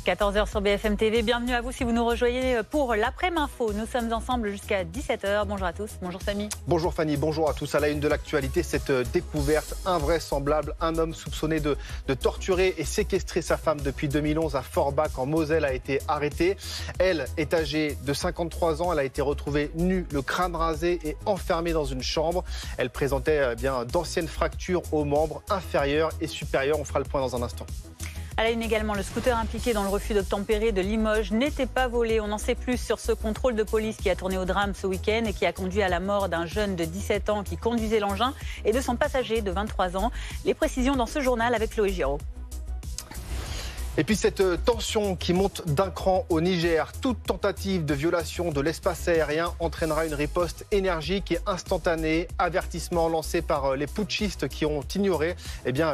14h sur BFM TV, bienvenue à vous si vous nous rejoignez pour l'après-midi info. Nous sommes ensemble jusqu'à 17h. Bonjour à tous, bonjour Samy. Bonjour Fanny, bonjour à tous. À la une de l'actualité, cette découverte invraisemblable. Un homme soupçonné de torturer et séquestrer sa femme depuis 2011 à Forbach en Moselle a été arrêté. Elle est âgée de 53 ans, elle a été retrouvée nue, le crâne rasé et enfermée dans une chambre. Elle présentait d'anciennes fractures aux membres inférieurs et supérieurs. On fera le point dans un instant. À la une également, le scooter impliqué dans le refus d'obtempérer de Limoges n'était pas volé. On en sait plus sur ce contrôle de police qui a tourné au drame ce week-end et qui a conduit à la mort d'un jeune de 17 ans qui conduisait l'engin et de son passager de 23 ans. Les précisions dans ce journal avec Chloé Giraud. Et puis cette tension qui monte d'un cran au Niger. Toute tentative de violation de l'espace aérien entraînera une riposte énergique et instantanée. Avertissement lancé par les putschistes qui ont ignoré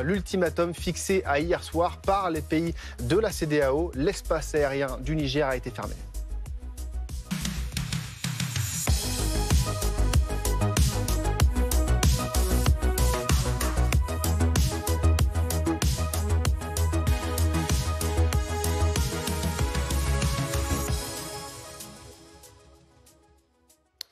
l'ultimatum fixé à hier soir par les pays de la CEDEAO. L'espace aérien du Niger a été fermé.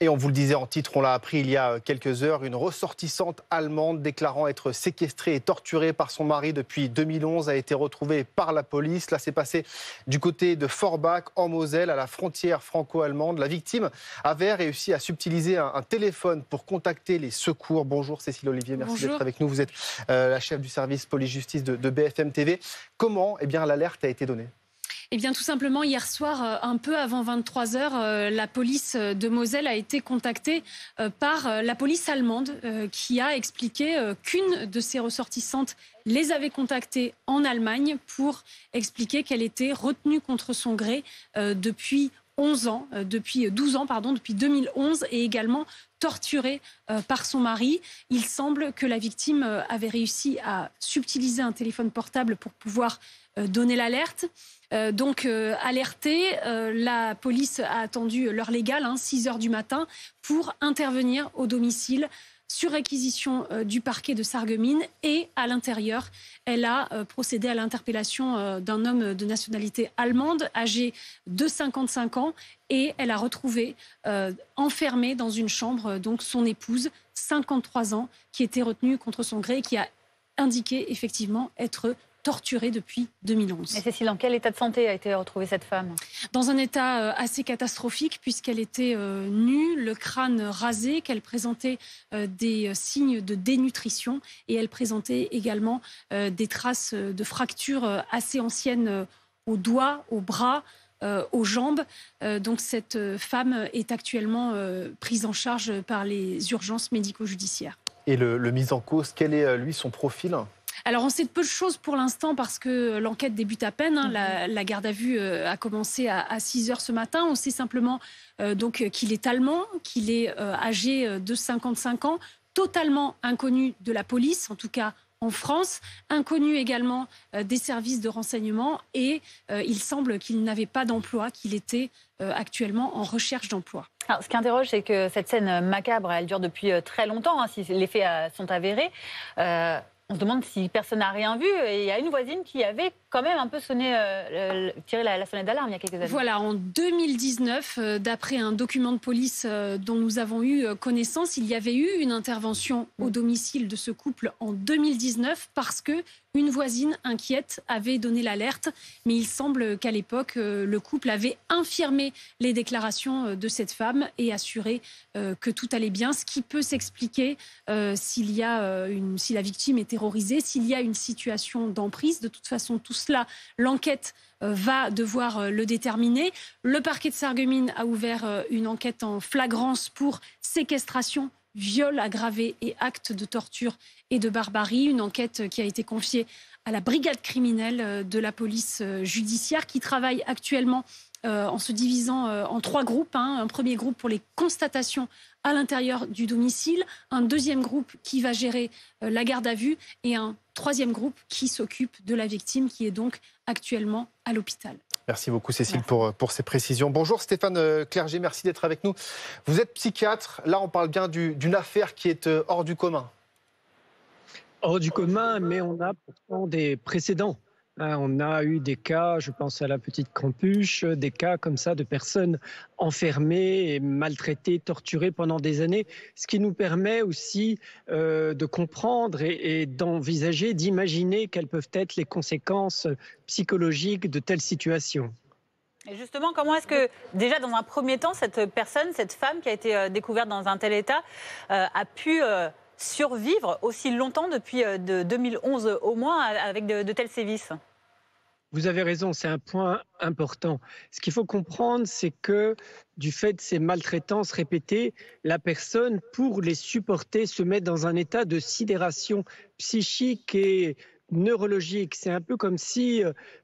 Et on vous le disait en titre, on l'a appris il y a quelques heures, une ressortissante allemande déclarant être séquestrée et torturée par son mari depuis 2011 a été retrouvée par la police. Là, c'est passé du côté de Forbach, en Moselle, à la frontière franco-allemande. La victime avait réussi à subtiliser un téléphone pour contacter les secours. Bonjour Cécile Olivier, merci d'être avec nous. Vous êtes la chef du service police-justice de BFM TV. Comment l'alerte a été donnée ? Eh bien, tout simplement, hier soir, un peu avant 23h, la police de Moselle a été contactée par la police allemande qui a expliqué qu'une de ses ressortissantes les avait contactés en Allemagne pour expliquer qu'elle était retenue contre son gré depuis 12 ans, depuis 2011 et également torturée par son mari. Il semble que la victime avait réussi à subtiliser un téléphone portable pour pouvoir donner l'alerte. Alertée, la police a attendu l'heure légale, 6h du matin, pour intervenir au domicile sur réquisition du parquet de Sarreguemines et à l'intérieur, elle a procédé à l'interpellation d'un homme de nationalité allemande âgé de 55 ans et elle a retrouvé enfermée dans une chambre donc son épouse, 53 ans, qui était retenue contre son gré et qui a indiqué effectivement être torturée depuis 2011. Et Cécile, dans quel état de santé a été retrouvée cette femme ? Dans un état assez catastrophique puisqu'elle était nue, le crâne rasé, qu'elle présentait des signes de dénutrition et elle présentait également des traces de fractures assez anciennes aux doigts, aux bras, aux jambes. Donc cette femme est actuellement prise en charge par les urgences médico-judiciaires. Et le mis en cause, quel est lui son profil ? Alors, on sait de peu de choses pour l'instant parce que l'enquête débute à peine. La garde à vue a commencé à 6h ce matin. On sait simplement qu'il est allemand, qu'il est âgé de 55 ans, totalement inconnu de la police, en tout cas en France, inconnu également des services de renseignement et il semble qu'il n'avait pas d'emploi, qu'il était actuellement en recherche d'emploi. Alors, ce qui interroge, c'est que cette scène macabre, elle dure depuis très longtemps, si les faits sont avérés. On se demande si personne n'a rien vu. Et il y a une voisine qui avait quand même un peu tiré la sonnette d'alarme il y a quelques années. Voilà, en 2019, d'après un document de police dont nous avons eu connaissance, il y avait eu une intervention au domicile de ce couple en 2019 parce que une voisine inquiète avait donné l'alerte. Mais il semble qu'à l'époque, le couple avait infirmé les déclarations de cette femme et assuré que tout allait bien. Ce qui peut s'expliquer si la victime est terrorisée, s'il y a une situation d'emprise. De toute façon, tout cela, l'enquête va devoir le déterminer. Le parquet de Sarreguemines a ouvert une enquête en flagrance pour séquestration, viol aggravé et actes de torture et de barbarie. Une enquête qui a été confiée à la brigade criminelle de la police judiciaire qui travaille actuellement en se divisant en 3 groupes. Un premier groupe pour les constatations à l'intérieur du domicile, un deuxième groupe qui va gérer la garde à vue et un troisième groupe qui s'occupe de la victime qui est donc actuellement à l'hôpital. Merci beaucoup Cécile pour ces précisions. Bonjour Stéphane Clerget, merci d'être avec nous. Vous êtes psychiatre, là on parle bien d'une affaire qui est hors du commun. Hors du commun, mais on a pourtant des précédents. On a eu des cas, je pense à la petite Crampuche, des cas comme ça de personnes enfermées, et maltraitées, torturées pendant des années, ce qui nous permet aussi de comprendre et d'envisager, d'imaginer quelles peuvent être les conséquences psychologiques de telles situations. Et justement, comment est-ce que, déjà dans un premier temps, cette personne, cette femme qui a été découverte dans un tel état, a pu survivre aussi longtemps depuis de 2011 au moins avec de tels sévices? Vous avez raison, c'est un point important. Ce qu'il faut comprendre, c'est que du fait de ces maltraitances répétées, la personne, pour les supporter, se met dans un état de sidération psychique et neurologique. C'est un peu comme si,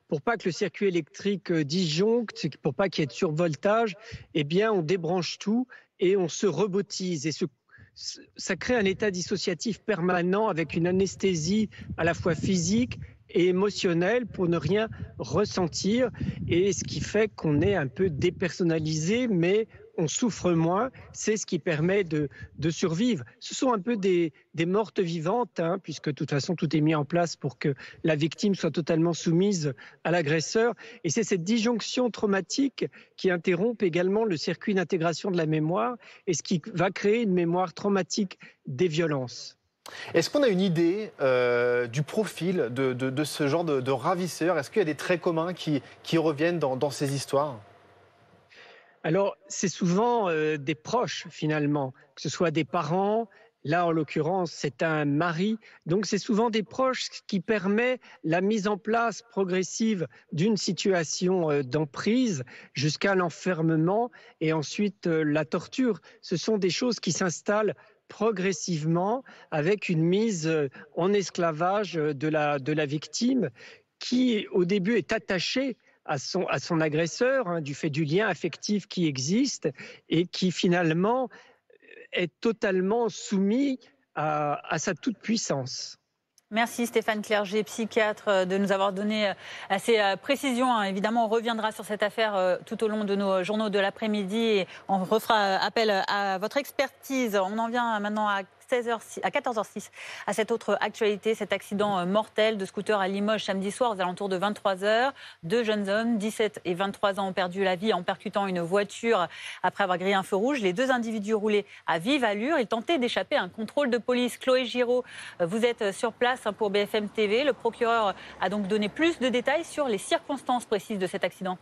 pour pas que le circuit électrique disjoncte, pour pas qu'il y ait de survoltage, eh bien, on débranche tout et on se rebotise. Et ça crée un état dissociatif permanent avec une anesthésie à la fois physique et émotionnelle pour ne rien ressentir, et ce qui fait qu'on est un peu dépersonnalisé, mais on souffre moins. C'est ce qui permet de survivre. Ce sont un peu des mortes vivantes, puisque de toute façon tout est mis en place pour que la victime soit totalement soumise à l'agresseur, et c'est cette disjonction traumatique qui interrompt également le circuit d'intégration de la mémoire, et ce qui va créer une mémoire traumatique des violences. Est-ce qu'on a une idée du profil de ce genre de ravisseurs? Est-ce qu'il y a des traits communs qui reviennent dans ces histoires? Alors, c'est souvent des proches, finalement, que ce soit des parents. Là, en l'occurrence, c'est un mari. Donc, c'est souvent des proches, ce qui permet la mise en place progressive d'une situation d'emprise jusqu'à l'enfermement et ensuite la torture. Ce sont des choses qui s'installent progressivement avec une mise en esclavage de la victime qui, au début, est attachée à son agresseur, du fait du lien affectif qui existe et qui, finalement, est totalement soumis à sa toute-puissance. Merci Stéphane Clerget, psychiatre, de nous avoir donné ces précisions. Évidemment, on reviendra sur cette affaire tout au long de nos journaux de l'après-midi et on refera appel à votre expertise. On en vient maintenant à 14h06 à cette autre actualité, cet accident mortel de scooter à Limoges samedi soir aux alentours de 23h. Deux jeunes hommes, 17 et 23 ans, ont perdu la vie en percutant une voiture après avoir grillé un feu rouge. Les deux individus roulaient à vive allure. Ils tentaient d'échapper à un contrôle de police. Chloé Giraud, vous êtes sur place pour BFM TV. Le procureur a donc donné plus de détails sur les circonstances précises de cet accident.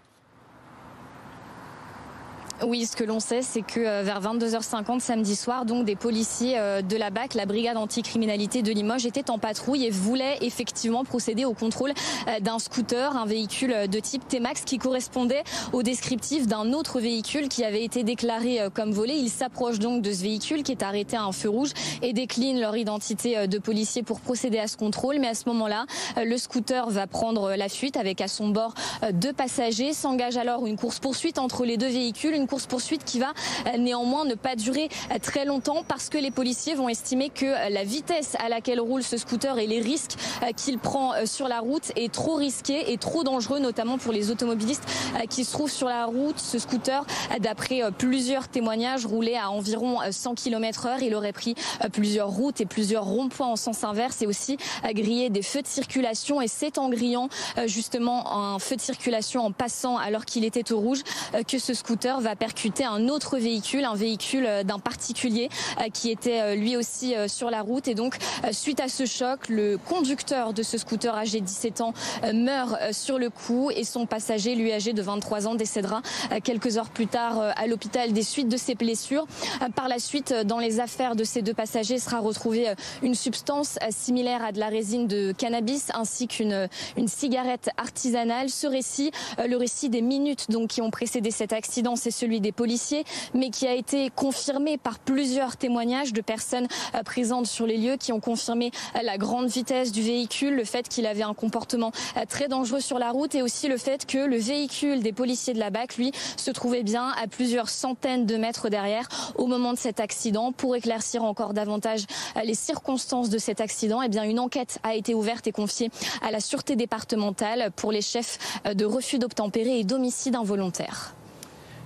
Oui, ce que l'on sait, c'est que vers 22h50 samedi soir, donc des policiers de la BAC, la brigade anticriminalité de Limoges, étaient en patrouille et voulaient effectivement procéder au contrôle d'un scooter, un véhicule de type T-Max qui correspondait au descriptif d'un autre véhicule qui avait été déclaré comme volé. Ils s'approchent donc de ce véhicule qui est arrêté à un feu rouge et déclinent leur identité de policier pour procéder à ce contrôle. Mais à ce moment-là, le scooter va prendre la fuite avec à son bord deux passagers. S'engage alors une course-poursuite entre les deux véhicules, une course-poursuite qui va néanmoins ne pas durer très longtemps parce que les policiers vont estimer que la vitesse à laquelle roule ce scooter et les risques qu'il prend sur la route est trop risqué et trop dangereux, notamment pour les automobilistes qui se trouvent sur la route. Ce scooter, d'après plusieurs témoignages, roulait à environ 100 km/h. Il aurait pris plusieurs routes et plusieurs ronds-points en sens inverse et aussi grillé des feux de circulation. Et c'est en grillant justement un feu de circulation en passant alors qu'il était au rouge que ce scooter va percuter un autre véhicule, un véhicule d'un particulier qui était lui aussi sur la route. Et donc, suite à ce choc, le conducteur de ce scooter âgé de 17 ans meurt sur le coup et son passager, lui âgé de 23 ans, décédera quelques heures plus tard à l'hôpital des suites de ses blessures. Par la suite, dans les affaires de ces deux passagers, sera retrouvée une substance similaire à de la résine de cannabis ainsi qu'une cigarette artisanale. Ce récit, le récit des minutes donc qui ont précédé cet accident, c'est celui des policiers, mais qui a été confirmé par plusieurs témoignages de personnes présentes sur les lieux qui ont confirmé la grande vitesse du véhicule, le fait qu'il avait un comportement très dangereux sur la route et aussi le fait que le véhicule des policiers de la BAC, lui, se trouvait bien à plusieurs centaines de mètres derrière au moment de cet accident. Pour éclaircir encore davantage les circonstances de cet accident, eh bien, une enquête a été ouverte et confiée à la Sûreté départementale pour les chefs de refus d'obtempérer et d'homicide involontaire.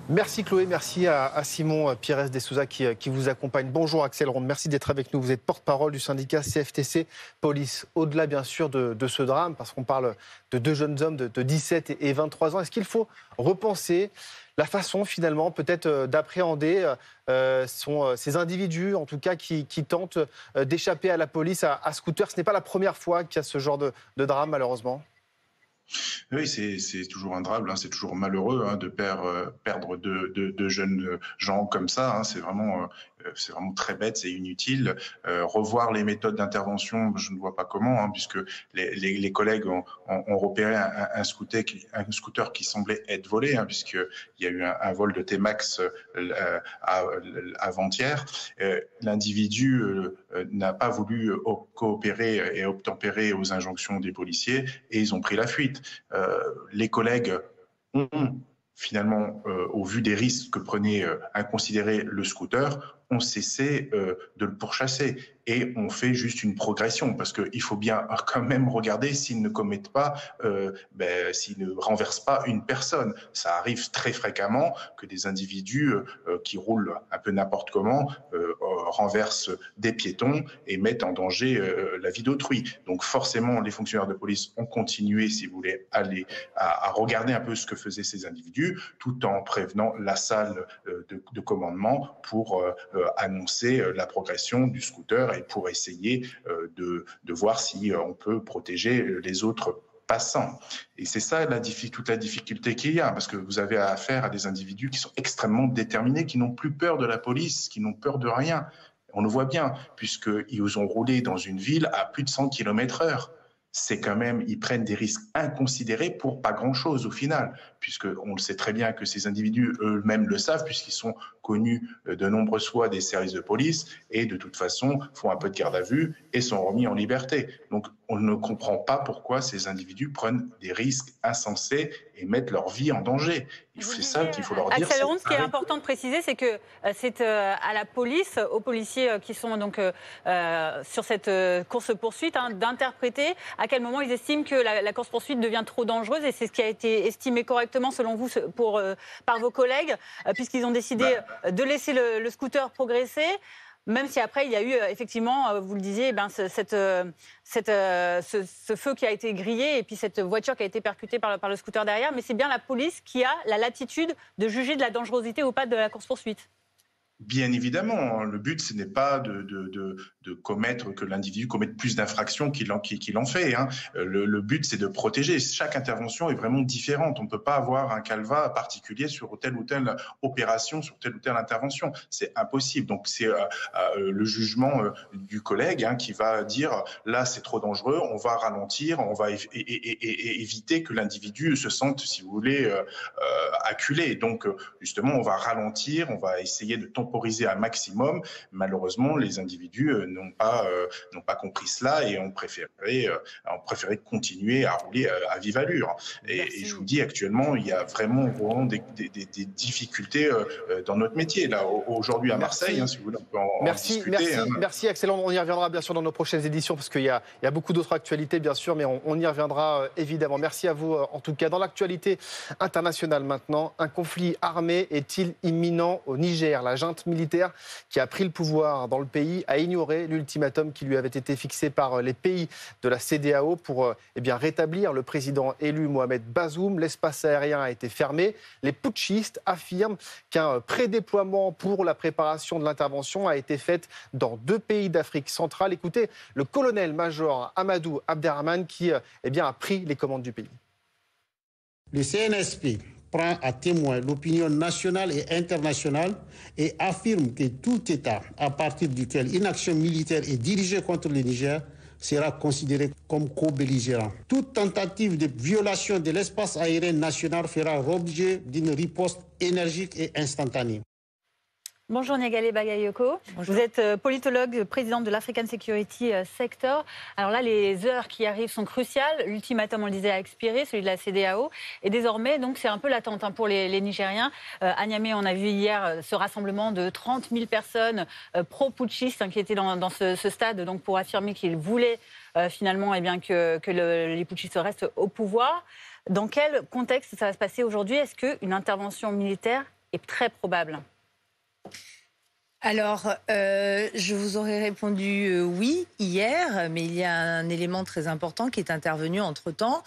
Merci Chloé, merci à Simon Pires de Souza qui vous accompagne. Bonjour Axel Ronde, merci d'être avec nous. Vous êtes porte-parole du syndicat CFTC Police. Au-delà bien sûr de ce drame, parce qu'on parle de deux jeunes hommes de 17 et 23 ans, est-ce qu'il faut repenser la façon finalement peut-être d'appréhender ces individus, en tout cas qui tentent d'échapper à la police à scooter? Ce n'est pas la première fois qu'il y a ce genre de drame malheureusement. Oui, c'est toujours un drame, c'est toujours malheureux de perdre de jeunes gens comme ça. C'est vraiment très bête, c'est inutile. Revoir les méthodes d'intervention, je ne vois pas comment, puisque les collègues ont repéré un scooter qui semblait être volé, puisqu'il y a eu un vol de T-Max avant-hier. L'individu n'a pas voulu coopérer et obtempérer aux injonctions des policiers et ils ont pris la fuite. Les collègues ont finalement, au vu des risques que prenait inconsidéré le scooter, ont cessé de le pourchasser et on fait juste une progression parce qu'il faut bien quand même regarder s'ils ne commettent pas, s'ils ne renversent pas une personne. Ça arrive très fréquemment que des individus qui roulent un peu n'importe comment renversent des piétons et mettent en danger la vie d'autrui. Donc forcément, les fonctionnaires de police ont continué, si vous voulez, à regarder un peu ce que faisaient ces individus, tout en prévenant la salle de commandement pour annoncer la progression du scooter et pour essayer de voir si on peut protéger les autres passants. Et c'est ça toute la difficulté qu'il y a, parce que vous avez affaire à des individus qui sont extrêmement déterminés, qui n'ont plus peur de la police, qui n'ont peur de rien. On le voit bien, puisqu'ils ont roulé dans une ville à plus de 100 km/h. C'est quand même, ils prennent des risques inconsidérés pour pas grand-chose au final, puisqu'on le sait très bien que ces individus eux-mêmes le savent, puisqu'ils sont connus de nombreuses fois des services de police et de toute façon font un peu de garde à vue et sont remis en liberté. Donc on ne comprend pas pourquoi ces individus prennent des risques insensés et mettent leur vie en danger. C'est ça qu'il faut leur dire. Axel Ronde, ce qui est important de préciser, c'est que c'est à la police, aux policiers qui sont donc sur cette course-poursuite, d'interpréter à quel moment ils estiment que la course-poursuite devient trop dangereuse, et c'est ce qui a été estimé correctement selon vous par vos collègues, puisqu'ils ont décidé de laisser le scooter progresser. Même si après, il y a eu effectivement, vous le disiez, ce feu qui a été grillé et puis cette voiture qui a été percutée par le scooter derrière. Mais c'est bien la police qui a la latitude de juger de la dangerosité ou pas de la course-poursuite. Bien évidemment, le but, ce n'est pas que l'individu commette plus d'infractions qu'il en fait. Le but, c'est de protéger. Chaque intervention est vraiment différente. On ne peut pas avoir un calva particulier sur telle ou telle opération, sur telle ou telle intervention. C'est impossible. Donc, c'est le jugement du collègue qui va dire « là, c'est trop dangereux, on va ralentir, on va éviter que l'individu se sente, si vous voulez, acculé. » Donc, justement, on va ralentir, on va essayer de temporiser un maximum. Malheureusement, les individus n'ont pas compris cela et ont préféré continuer à rouler à vive allure. Et je vous dis, actuellement, il y a vraiment des difficultés dans notre métier. Là, aujourd'hui à Marseille, si vous voulez, on peut en discuter. Merci, Axel. On y reviendra bien sûr dans nos prochaines éditions, parce qu'il y a beaucoup d'autres actualités, bien sûr, mais on y reviendra évidemment. Merci à vous, en tout cas. Dans l'actualité internationale maintenant, un conflit armé est-il imminent au Niger? La junte militaire qui a pris le pouvoir dans le pays a ignoré l'ultimatum qui lui avait été fixé par les pays de la CEDEAO pour rétablir le président élu Mohamed Bazoum. L'espace aérien a été fermé. Les putschistes affirment qu'un prédéploiement pour la préparation de l'intervention a été fait dans 2 pays d'Afrique centrale. Écoutez le colonel-major Amadou Abderrahmane qui a pris les commandes du pays. Le CNSP prend à témoin l'opinion nationale et internationale et affirme que tout État à partir duquel une action militaire est dirigée contre le Niger sera considéré comme co-belligérant. Toute tentative de violation de l'espace aérien national fera l'objet d'une riposte énergique et instantanée. Bonjour Niagale Bagayoko. Bonjour. Vous êtes politologue, présidente de l'African Security Sector. Alors là, les heures qui arrivent sont cruciales. L'ultimatum, on le disait, a expiré, celui de la CEDEAO. Et désormais, donc, c'est un peu l'attente pour les Nigériens. À Niamey, on a vu hier ce rassemblement de 30 000 personnes pro-putschistes qui étaient dans ce stade, donc, pour affirmer qu'ils voulaient finalement que les putschistes restent au pouvoir. Dans quel contexte ça va se passer aujourd'hui? Est-ce qu'une intervention militaire est très probable? Alors, je vous aurais répondu oui hier, mais il y a un élément très important qui est intervenu entre-temps.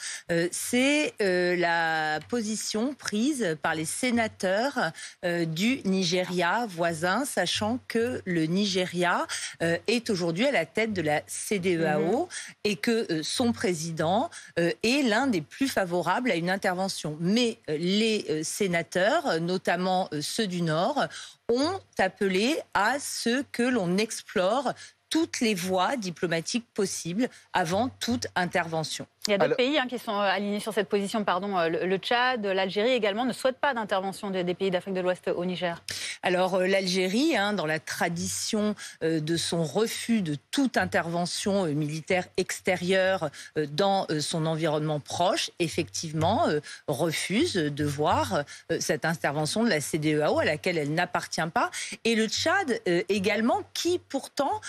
C'est la position prise par les sénateurs du Nigeria voisin, sachant que le Nigeria est aujourd'hui à la tête de la CEDEAO et que son président est l'un des plus favorables à une intervention. Mais les sénateurs, notamment ceux du Nord, ont appelé à ce que l'on explore toutes les voies diplomatiques possibles avant toute intervention. Il y a d'autres pays qui sont alignés sur cette position. Le Tchad, l'Algérie également ne souhaitent pas d'intervention des pays d'Afrique de l'Ouest au Niger. Alors l'Algérie, dans la tradition de son refus de toute intervention militaire extérieure dans son environnement proche, effectivement refuse de voir cette intervention de la CEDEAO à laquelle elle n'appartient pas. Et le Tchad également, qui pourtant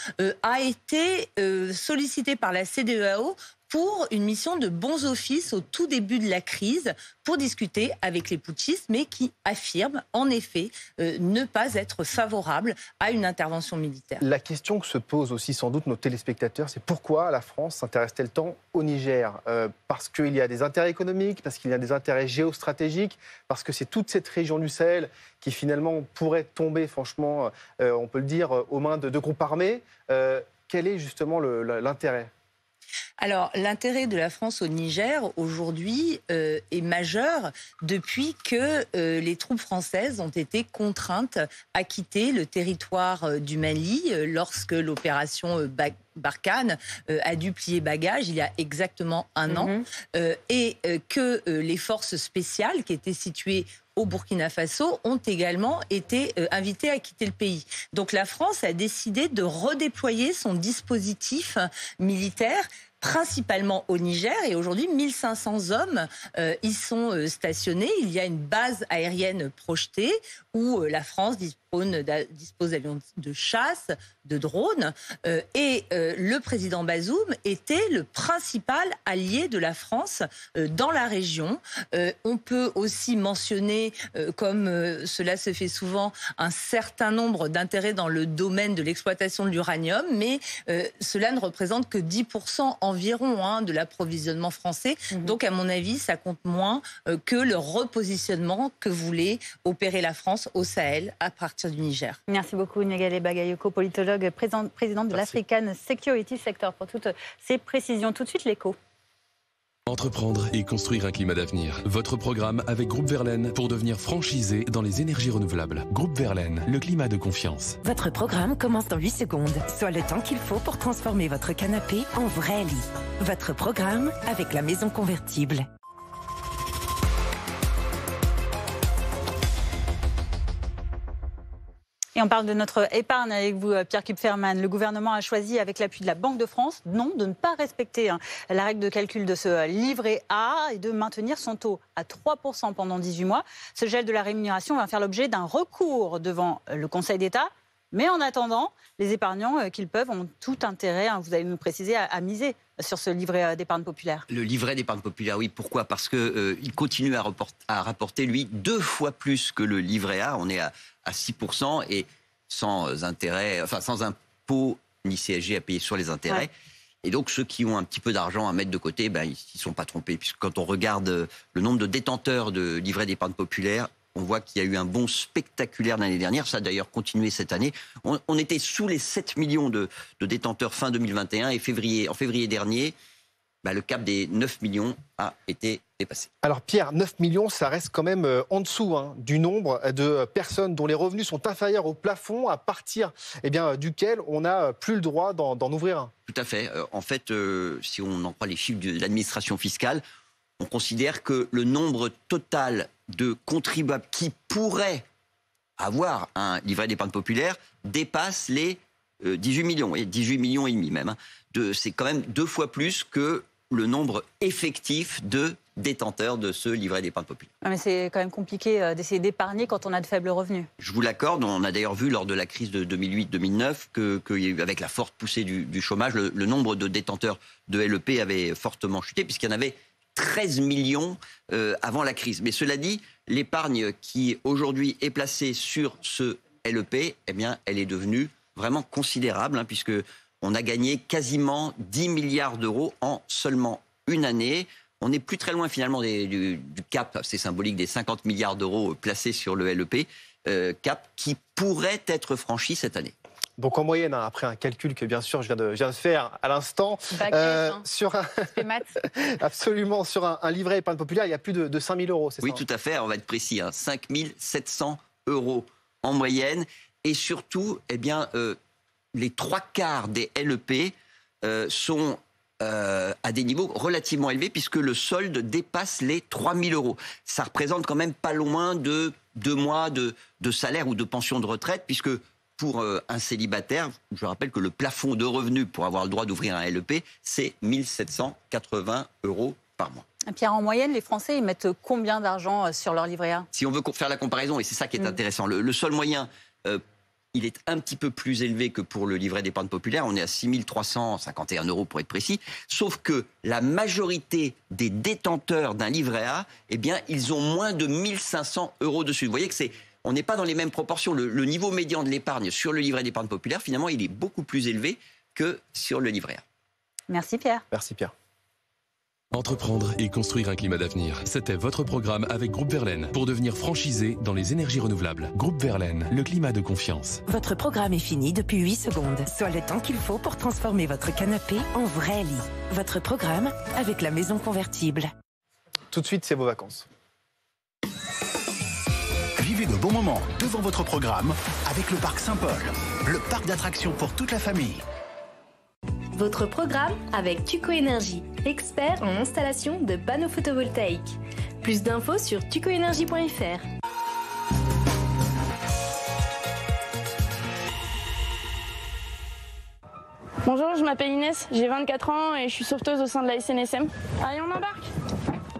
a été sollicité par la CEDEAO pour une mission de bons offices au tout début de la crise pour discuter avec les putschistes, mais qui affirme en effet ne pas être favorable à une intervention militaire. La question que se posent aussi sans doute nos téléspectateurs, c'est pourquoi la France s'intéresse-t-elle tant au Niger ? Parce qu'il y a des intérêts économiques, parce qu'il y a des intérêts géostratégiques, parce que c'est toute cette région du Sahel qui finalement pourrait tomber, franchement, on peut le dire, aux mains de groupes armés. Quel est justement l'intérêt ? Alors, l'intérêt de la France au Niger, aujourd'hui, est majeur depuis que les troupes françaises ont été contraintes à quitter le territoire du Mali lorsque l'opération Barkhane a dû plier bagage il y a exactement un an, et que les forces spéciales qui étaient situées au Burkina Faso ont également été invités à quitter le pays. Donc la France a décidé de redéployer son dispositif militaire principalement au Niger, et aujourd'hui 1500 hommes y sont stationnés. Il y a une base aérienne projetée où la France dispose d'avions de chasse, de drones, et le président Bazoum était le principal allié de la France dans la région. On peut aussi mentionner, comme cela se fait souvent, un certain nombre d'intérêts dans le domaine de l'exploitation de l'uranium, mais cela ne représente que 10% environ de l'approvisionnement français. Donc, à mon avis, ça compte moins que le repositionnement que voulait opérer la France au Sahel à partir du Niger. Merci beaucoup, Niagalé Bagayoko, politologue, présidente de l'African Security Sector, pour toutes ces précisions. Tout de suite, l'écho. Entreprendre et construire un climat d'avenir. Votre programme avec Groupe Verlaine pour devenir franchisé dans les énergies renouvelables. Groupe Verlaine, le climat de confiance. Votre programme commence dans 8 secondes, soit le temps qu'il faut pour transformer votre canapé en vrai lit. Votre programme avec la maison convertible. Et on parle de notre épargne avec vous, Pierre Kupferman. Le gouvernement a choisi, avec l'appui de la Banque de France, de ne pas respecter la règle de calcul de ce livret A et de maintenir son taux à 3% pendant 18 mois. Ce gel de la rémunération va faire l'objet d'un recours devant le Conseil d'État. Mais en attendant, les épargnants qu'ils peuvent ont tout intérêt, vous allez nous préciser, à miser sur ce livret d'épargne populaire. Le livret d'épargne populaire, oui. Pourquoi ? Parce qu'il continue à rapporter, lui, 2 fois plus que le livret A. On est à 6% et sans intérêt, sans impôt ni CSG à payer sur les intérêts. Ouais. Et donc, ceux qui ont un petit peu d'argent à mettre de côté, ils ne sont pas trompés. Puisque quand on regarde le nombre de détenteurs de livret d'épargne populaire, on voit qu'il y a eu un bond spectaculaire l'année dernière. Ça a d'ailleurs continué cette année. On était sous les 7 millions de détenteurs fin 2021 et en février dernier, le cap des 9 millions a été dépassé. Alors Pierre, 9 millions, ça reste quand même en dessous du nombre de personnes dont les revenus sont inférieurs au plafond à partir duquel on n'a plus le droit d'en ouvrir un. Tout à fait. En fait, si on en croit les chiffres de l'administration fiscale, on considère que le nombre total de contribuables qui pourraient avoir un livret d'épargne populaire dépasse les 18 millions, et 18 millions et demi même. C'est quand même 2 fois plus que le nombre effectif de détenteurs de ce livret d'épargne populaire. Mais c'est quand même compliqué d'essayer d'épargner quand on a de faibles revenus. Je vous l'accorde, on a d'ailleurs vu lors de la crise de 2008-2009 qu'avec la forte poussée du chômage, le nombre de détenteurs de LEP avait fortement chuté puisqu'il y en avait 13 millions avant la crise. Mais cela dit, l'épargne qui aujourd'hui est placée sur ce LEP, eh bien, elle est devenue vraiment considérable, puisque on a gagné quasiment 10 milliards d'euros en seulement une année. On n'est plus très loin finalement du cap, c'est symbolique, des 50 milliards d'euros placés sur le LEP, cap qui pourrait être franchi cette année. Donc en moyenne, après un calcul que bien sûr je viens de faire à l'instant, absolument sur un livret épargne populaire, il y a plus de 5 000 euros, c'est ça? Oui, tout à fait, on va être précis, 5 700 euros en moyenne. Et surtout, eh bien, les 3/4 des LEP sont à des niveaux relativement élevés, puisque le solde dépasse les 3 000 euros. Ça représente quand même pas loin de 2 mois de salaire ou de pension de retraite, puisque pour un célibataire, je rappelle que le plafond de revenus pour avoir le droit d'ouvrir un LEP, c'est 1 780 euros par mois. Pierre, en moyenne, les Français, ils mettent combien d'argent sur leur livret A? Si on veut faire la comparaison, et c'est ça qui est intéressant, le sol moyen, il est un petit peu plus élevé que pour le livret d'épargne populaire. On est à 6 351 euros pour être précis. Sauf que la majorité des détenteurs d'un livret A, eh bien, ils ont moins de 1 500 euros dessus. Vous voyez que on n'est pas dans les mêmes proportions. Le niveau médian de l'épargne sur le livret d'épargne populaire, finalement, il est beaucoup plus élevé que sur le livret A. Merci Pierre. Merci Pierre. Entreprendre et construire un climat d'avenir. C'était votre programme avec Groupe Verlaine pour devenir franchisé dans les énergies renouvelables. Groupe Verlaine, le climat de confiance. Votre programme est fini depuis 8 secondes, soit le temps qu'il faut pour transformer votre canapé en vrai lit. Votre programme avec la maison convertible. Tout de suite, c'est vos vacances. Vivez de bons moments devant votre programme avec le Parc Saint-Paul, le parc d'attractions pour toute la famille. Votre programme avec Tuco Énergie, expert en installation de panneaux photovoltaïques. Plus d'infos sur tucoenergie.fr. Bonjour, je m'appelle Inès, j'ai 24 ans et je suis sauveteuse au sein de la SNSM. Allez, on embarque!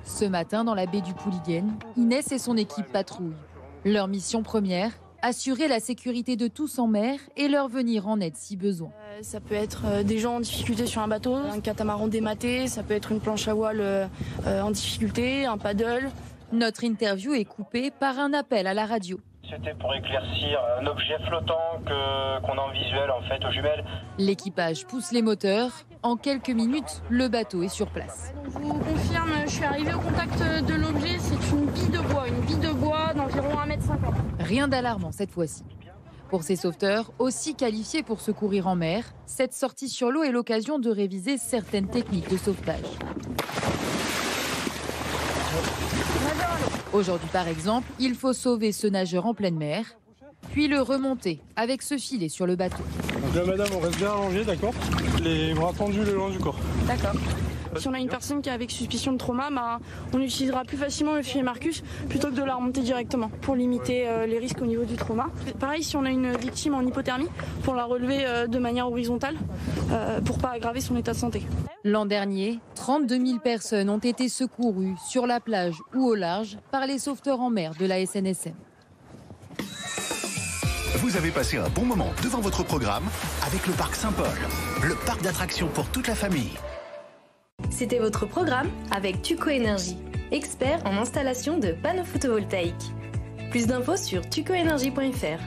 Ce matin, dans la baie du Pouliguen, Inès et son équipe patrouillent. Leur mission première, assurer la sécurité de tous en mer et leur venir en aide si besoin. Ça peut être des gens en difficulté sur un bateau, un catamaran dématé, ça peut être une planche à voile en difficulté, un paddle. Notre interview est coupée par un appel à la radio. C'était pour éclaircir un objet flottant qu'on a en visuel en fait aux jumelles. L'équipage pousse les moteurs. En quelques minutes, le bateau est sur place. Je vous confirme, je suis arrivée au contact de l'objet, c'est une bille de bois d'environ 1,50 m. Rien d'alarmant cette fois-ci. Pour ces sauveteurs, aussi qualifiés pour secourir en mer, cette sortie sur l'eau est l'occasion de réviser certaines techniques de sauvetage. Aujourd'hui, par exemple, il faut sauver ce nageur en pleine mer, puis le remonter avec ce filet sur le bateau. Donc là, madame, on reste bien allongé, d'accord? Les bras tendus le long du corps. D'accord. Si on a une personne qui est avec suspicion de trauma, on utilisera plus facilement le filet Marcus plutôt que de la remonter directement pour limiter les risques au niveau du trauma. Pareil, si on a une victime en hypothermie, pour la relever de manière horizontale pour pas aggraver son état de santé. L'an dernier, 32 000 personnes ont été secourues sur la plage ou au large par les sauveteurs en mer de la SNSM. Vous avez passé un bon moment devant votre programme avec le Parc Saint-Paul, le parc d'attractions pour toute la famille. C'était votre programme avec Tuco Énergie, expert en installation de panneaux photovoltaïques. Plus d'infos sur tucoenergie.fr.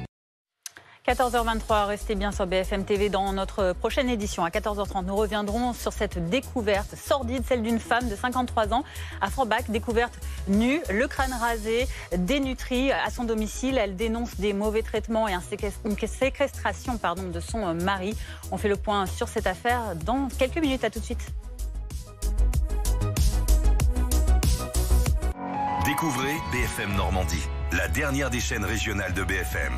14h23, restez bien sur BFM TV. Dans notre prochaine édition, à 14h30, nous reviendrons sur cette découverte sordide, celle d'une femme de 53 ans à Forbach, découverte nue, le crâne rasé, dénutrie à son domicile. Elle dénonce des mauvais traitements et une séquestration de son mari. On fait le point sur cette affaire dans quelques minutes. À tout de suite. Découvrez BFM Normandie, la dernière des chaînes régionales de BFM.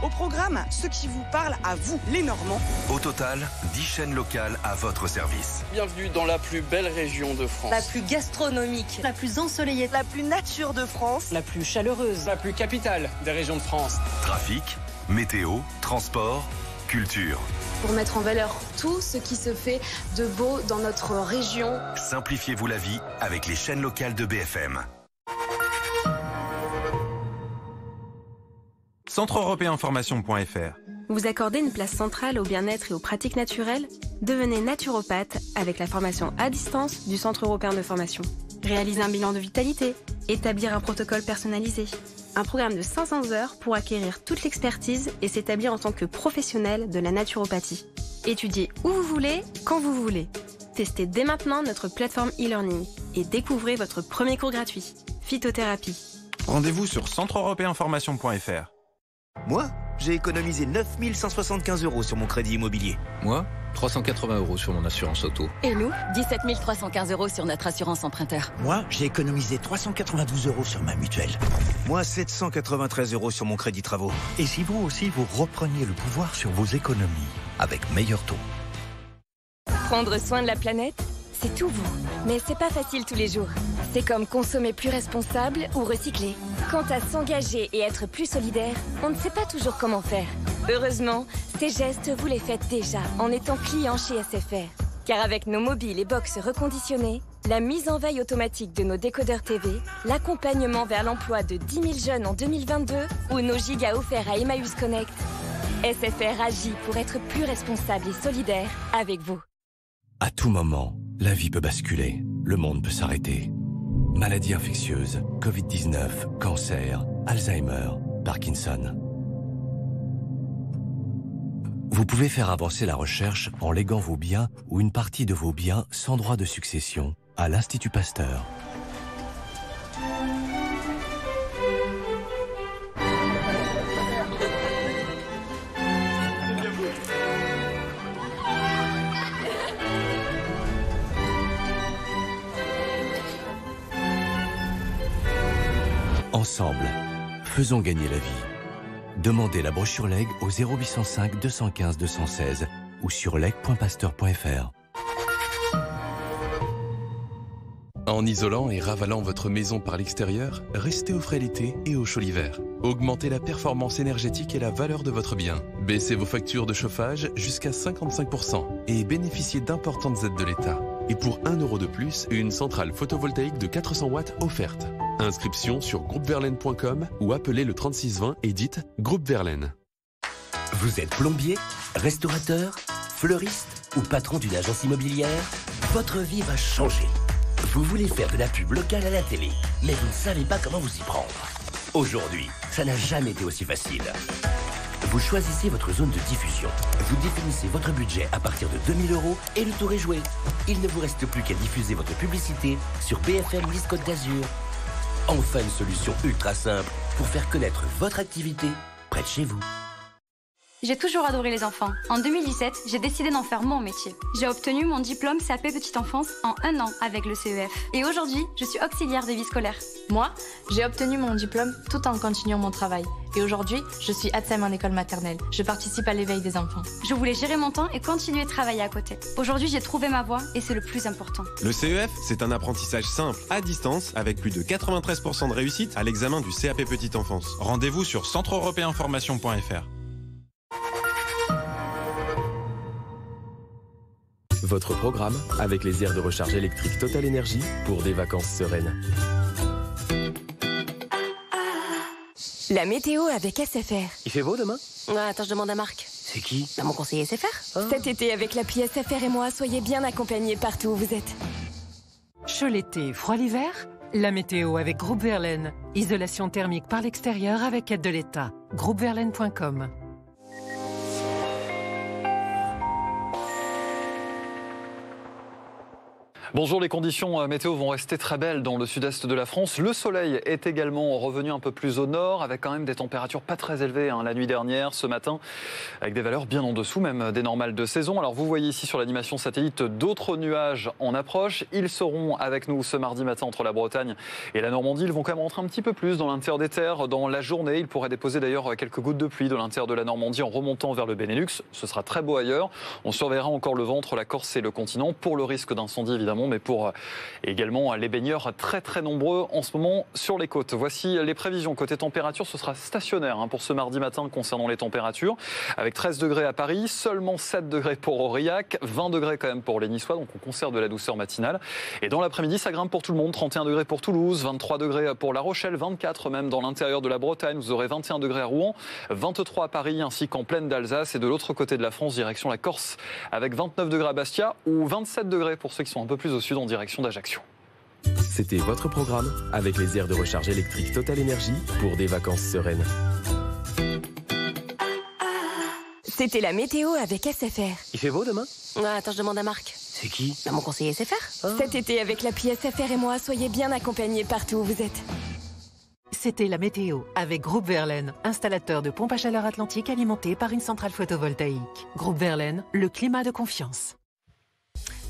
Au programme, ceux qui vous parlent à vous, les Normands. Au total, 10 chaînes locales à votre service. Bienvenue dans la plus belle région de France. La plus gastronomique, la plus ensoleillée, la plus nature de France, la plus chaleureuse, la plus capitale des régions de France. Trafic, météo, transport, culture. Pour mettre en valeur tout ce qui se fait de beau dans notre région. Simplifiez-vous la vie avec les chaînes locales de BFM. Centre-européen-formation.fr. Vous accordez une place centrale au bien-être et aux pratiques naturelles? Devenez naturopathe avec la formation à distance du Centre européen de formation. réaliser un bilan de vitalité, établir un protocole personnalisé. Un programme de 500 heures pour acquérir toute l'expertise et s'établir en tant que professionnel de la naturopathie. Étudiez où vous voulez, quand vous voulez. Testez dès maintenant notre plateforme e-learning et découvrez votre premier cours gratuit. Phytothérapie. Rendez-vous sur centreeuropéinformation.fr. Moi, j'ai économisé 9 175 € sur mon crédit immobilier. Moi, 380 € sur mon assurance auto. Et nous, 17 315 € sur notre assurance emprunteur. Moi, j'ai économisé 392 € sur ma mutuelle. Moi, 793 € sur mon crédit travaux. Et si vous aussi, vous repreniez le pouvoir sur vos économies avec meilleur taux? Prendre soin de la planète, c'est tout vous. Mais c'est pas facile tous les jours. C'est comme consommer plus responsable ou recycler. Quant à s'engager et être plus solidaire, on ne sait pas toujours comment faire. Heureusement, ces gestes, vous les faites déjà en étant client chez SFR. Car avec nos mobiles et box reconditionnés, la mise en veille automatique de nos décodeurs TV, l'accompagnement vers l'emploi de 10 000 jeunes en 2022 ou nos gigas offerts à Emmaüs Connect, SFR agit pour être plus responsable et solidaire avec vous. À tout moment, la vie peut basculer, le monde peut s'arrêter. Maladies infectieuses, Covid-19, cancer, Alzheimer, Parkinson. Vous pouvez faire avancer la recherche en léguant vos biens ou une partie de vos biens sans droit de succession à l'Institut Pasteur. Ensemble, faisons gagner la vie. Demandez la brochure Leg au 0805 215 216 ou sur leg.pasteur.fr. En isolant et ravalant votre maison par l'extérieur, restez au frais l'été et au chaud l'hiver. Augmentez la performance énergétique et la valeur de votre bien. Baissez vos factures de chauffage jusqu'à 55% et bénéficiez d'importantes aides de l'État. Et pour 1 € de plus, une centrale photovoltaïque de 400 watts offerte. Inscription sur groupeverlaine.com ou appelez le 3620 et dites Groupe Verlaine. Vous êtes plombier, restaurateur, fleuriste ou patron d'une agence immobilière? Votre vie va changer. Vous voulez faire de la pub locale à la télé, mais vous ne savez pas comment vous y prendre. Aujourd'hui, ça n'a jamais été aussi facile. Vous choisissez votre zone de diffusion. Vous définissez votre budget à partir de 2 000 € et le tour est joué. Il ne vous reste plus qu'à diffuser votre publicité sur BFM Nice Côte d'Azur. Enfin une solution ultra simple pour faire connaître votre activité près de chez vous. J'ai toujours adoré les enfants. En 2017, j'ai décidé d'en faire mon métier. J'ai obtenu mon diplôme CAP Petite Enfance en 1 an avec le CEF. Et aujourd'hui, je suis auxiliaire de vie scolaire. Moi, j'ai obtenu mon diplôme tout en continuant mon travail. Et aujourd'hui, je suis ATSEM en école maternelle. Je participe à l'éveil des enfants. Je voulais gérer mon temps et continuer de travailler à côté. Aujourd'hui, j'ai trouvé ma voie et c'est le plus important. Le CEF, c'est un apprentissage simple, à distance, avec plus de 93% de réussite à l'examen du CAP Petite Enfance. Rendez-vous sur centreeuropéinformation.fr. Votre programme avec les aires de recharge électrique Total Énergie pour des vacances sereines. La météo avec SFR. Il fait beau demain? Attends, je demande à Marc. C'est qui? Mon conseiller SFR. Cet été, avec l'appli SFR et moi, soyez bien accompagnés partout où vous êtes. Chaud l'été, froid l'hiver? La météo avec Groupe Verlaine. Isolation thermique par l'extérieur avec aide de l'État. Groupeverlaine.com. Bonjour, les conditions météo vont rester très belles dans le sud-est de la France. Le soleil est également revenu un peu plus au nord, avec quand même des températures pas très élevées la nuit dernière, ce matin, avec des valeurs bien en dessous même des normales de saison. Alors vous voyez ici sur l'animation satellite d'autres nuages en approche. Ils seront avec nous ce mardi matin entre la Bretagne et la Normandie. Ils vont quand même rentrer un petit peu plus dans l'intérieur des terres dans la journée. Ils pourraient déposer d'ailleurs quelques gouttes de pluie de l'intérieur de la Normandie en remontant vers le Benelux. Ce sera très beau ailleurs. On surveillera encore le vent entre la Corse et le continent pour le risque d'incendie évidemment, mais pour également les baigneurs très très nombreux en ce moment sur les côtes. Voici les prévisions. Côté température, ce sera stationnaire pour ce mardi matin concernant les températures. Avec 13 degrés à Paris, seulement 7 degrés pour Aurillac, 20 degrés quand même pour les Niçois, donc on conserve de la douceur matinale. Et dans l'après-midi, ça grimpe pour tout le monde. 31 degrés pour Toulouse, 23 degrés pour La Rochelle, 24 même dans l'intérieur de la Bretagne. Vous aurez 21 degrés à Rouen, 23 à Paris ainsi qu'en plaine d'Alsace. Et de l'autre côté de la France, direction la Corse, avec 29 degrés à Bastia ou 27 degrés pour ceux qui sont un peu plus au sud en direction d'Ajaccio. C'était votre programme avec les aires de recharge électrique Total Énergie pour des vacances sereines. C'était la météo avec SFR. Il fait beau demain? Attends, je demande à Marc. C'est qui? Mon conseiller SFR. Cet été, avec l'appli SFR et moi, soyez bien accompagnés partout où vous êtes. C'était la météo avec Groupe Verlaine, installateur de pompes à chaleur atlantique alimentées par une centrale photovoltaïque. Groupe Verlaine, le climat de confiance.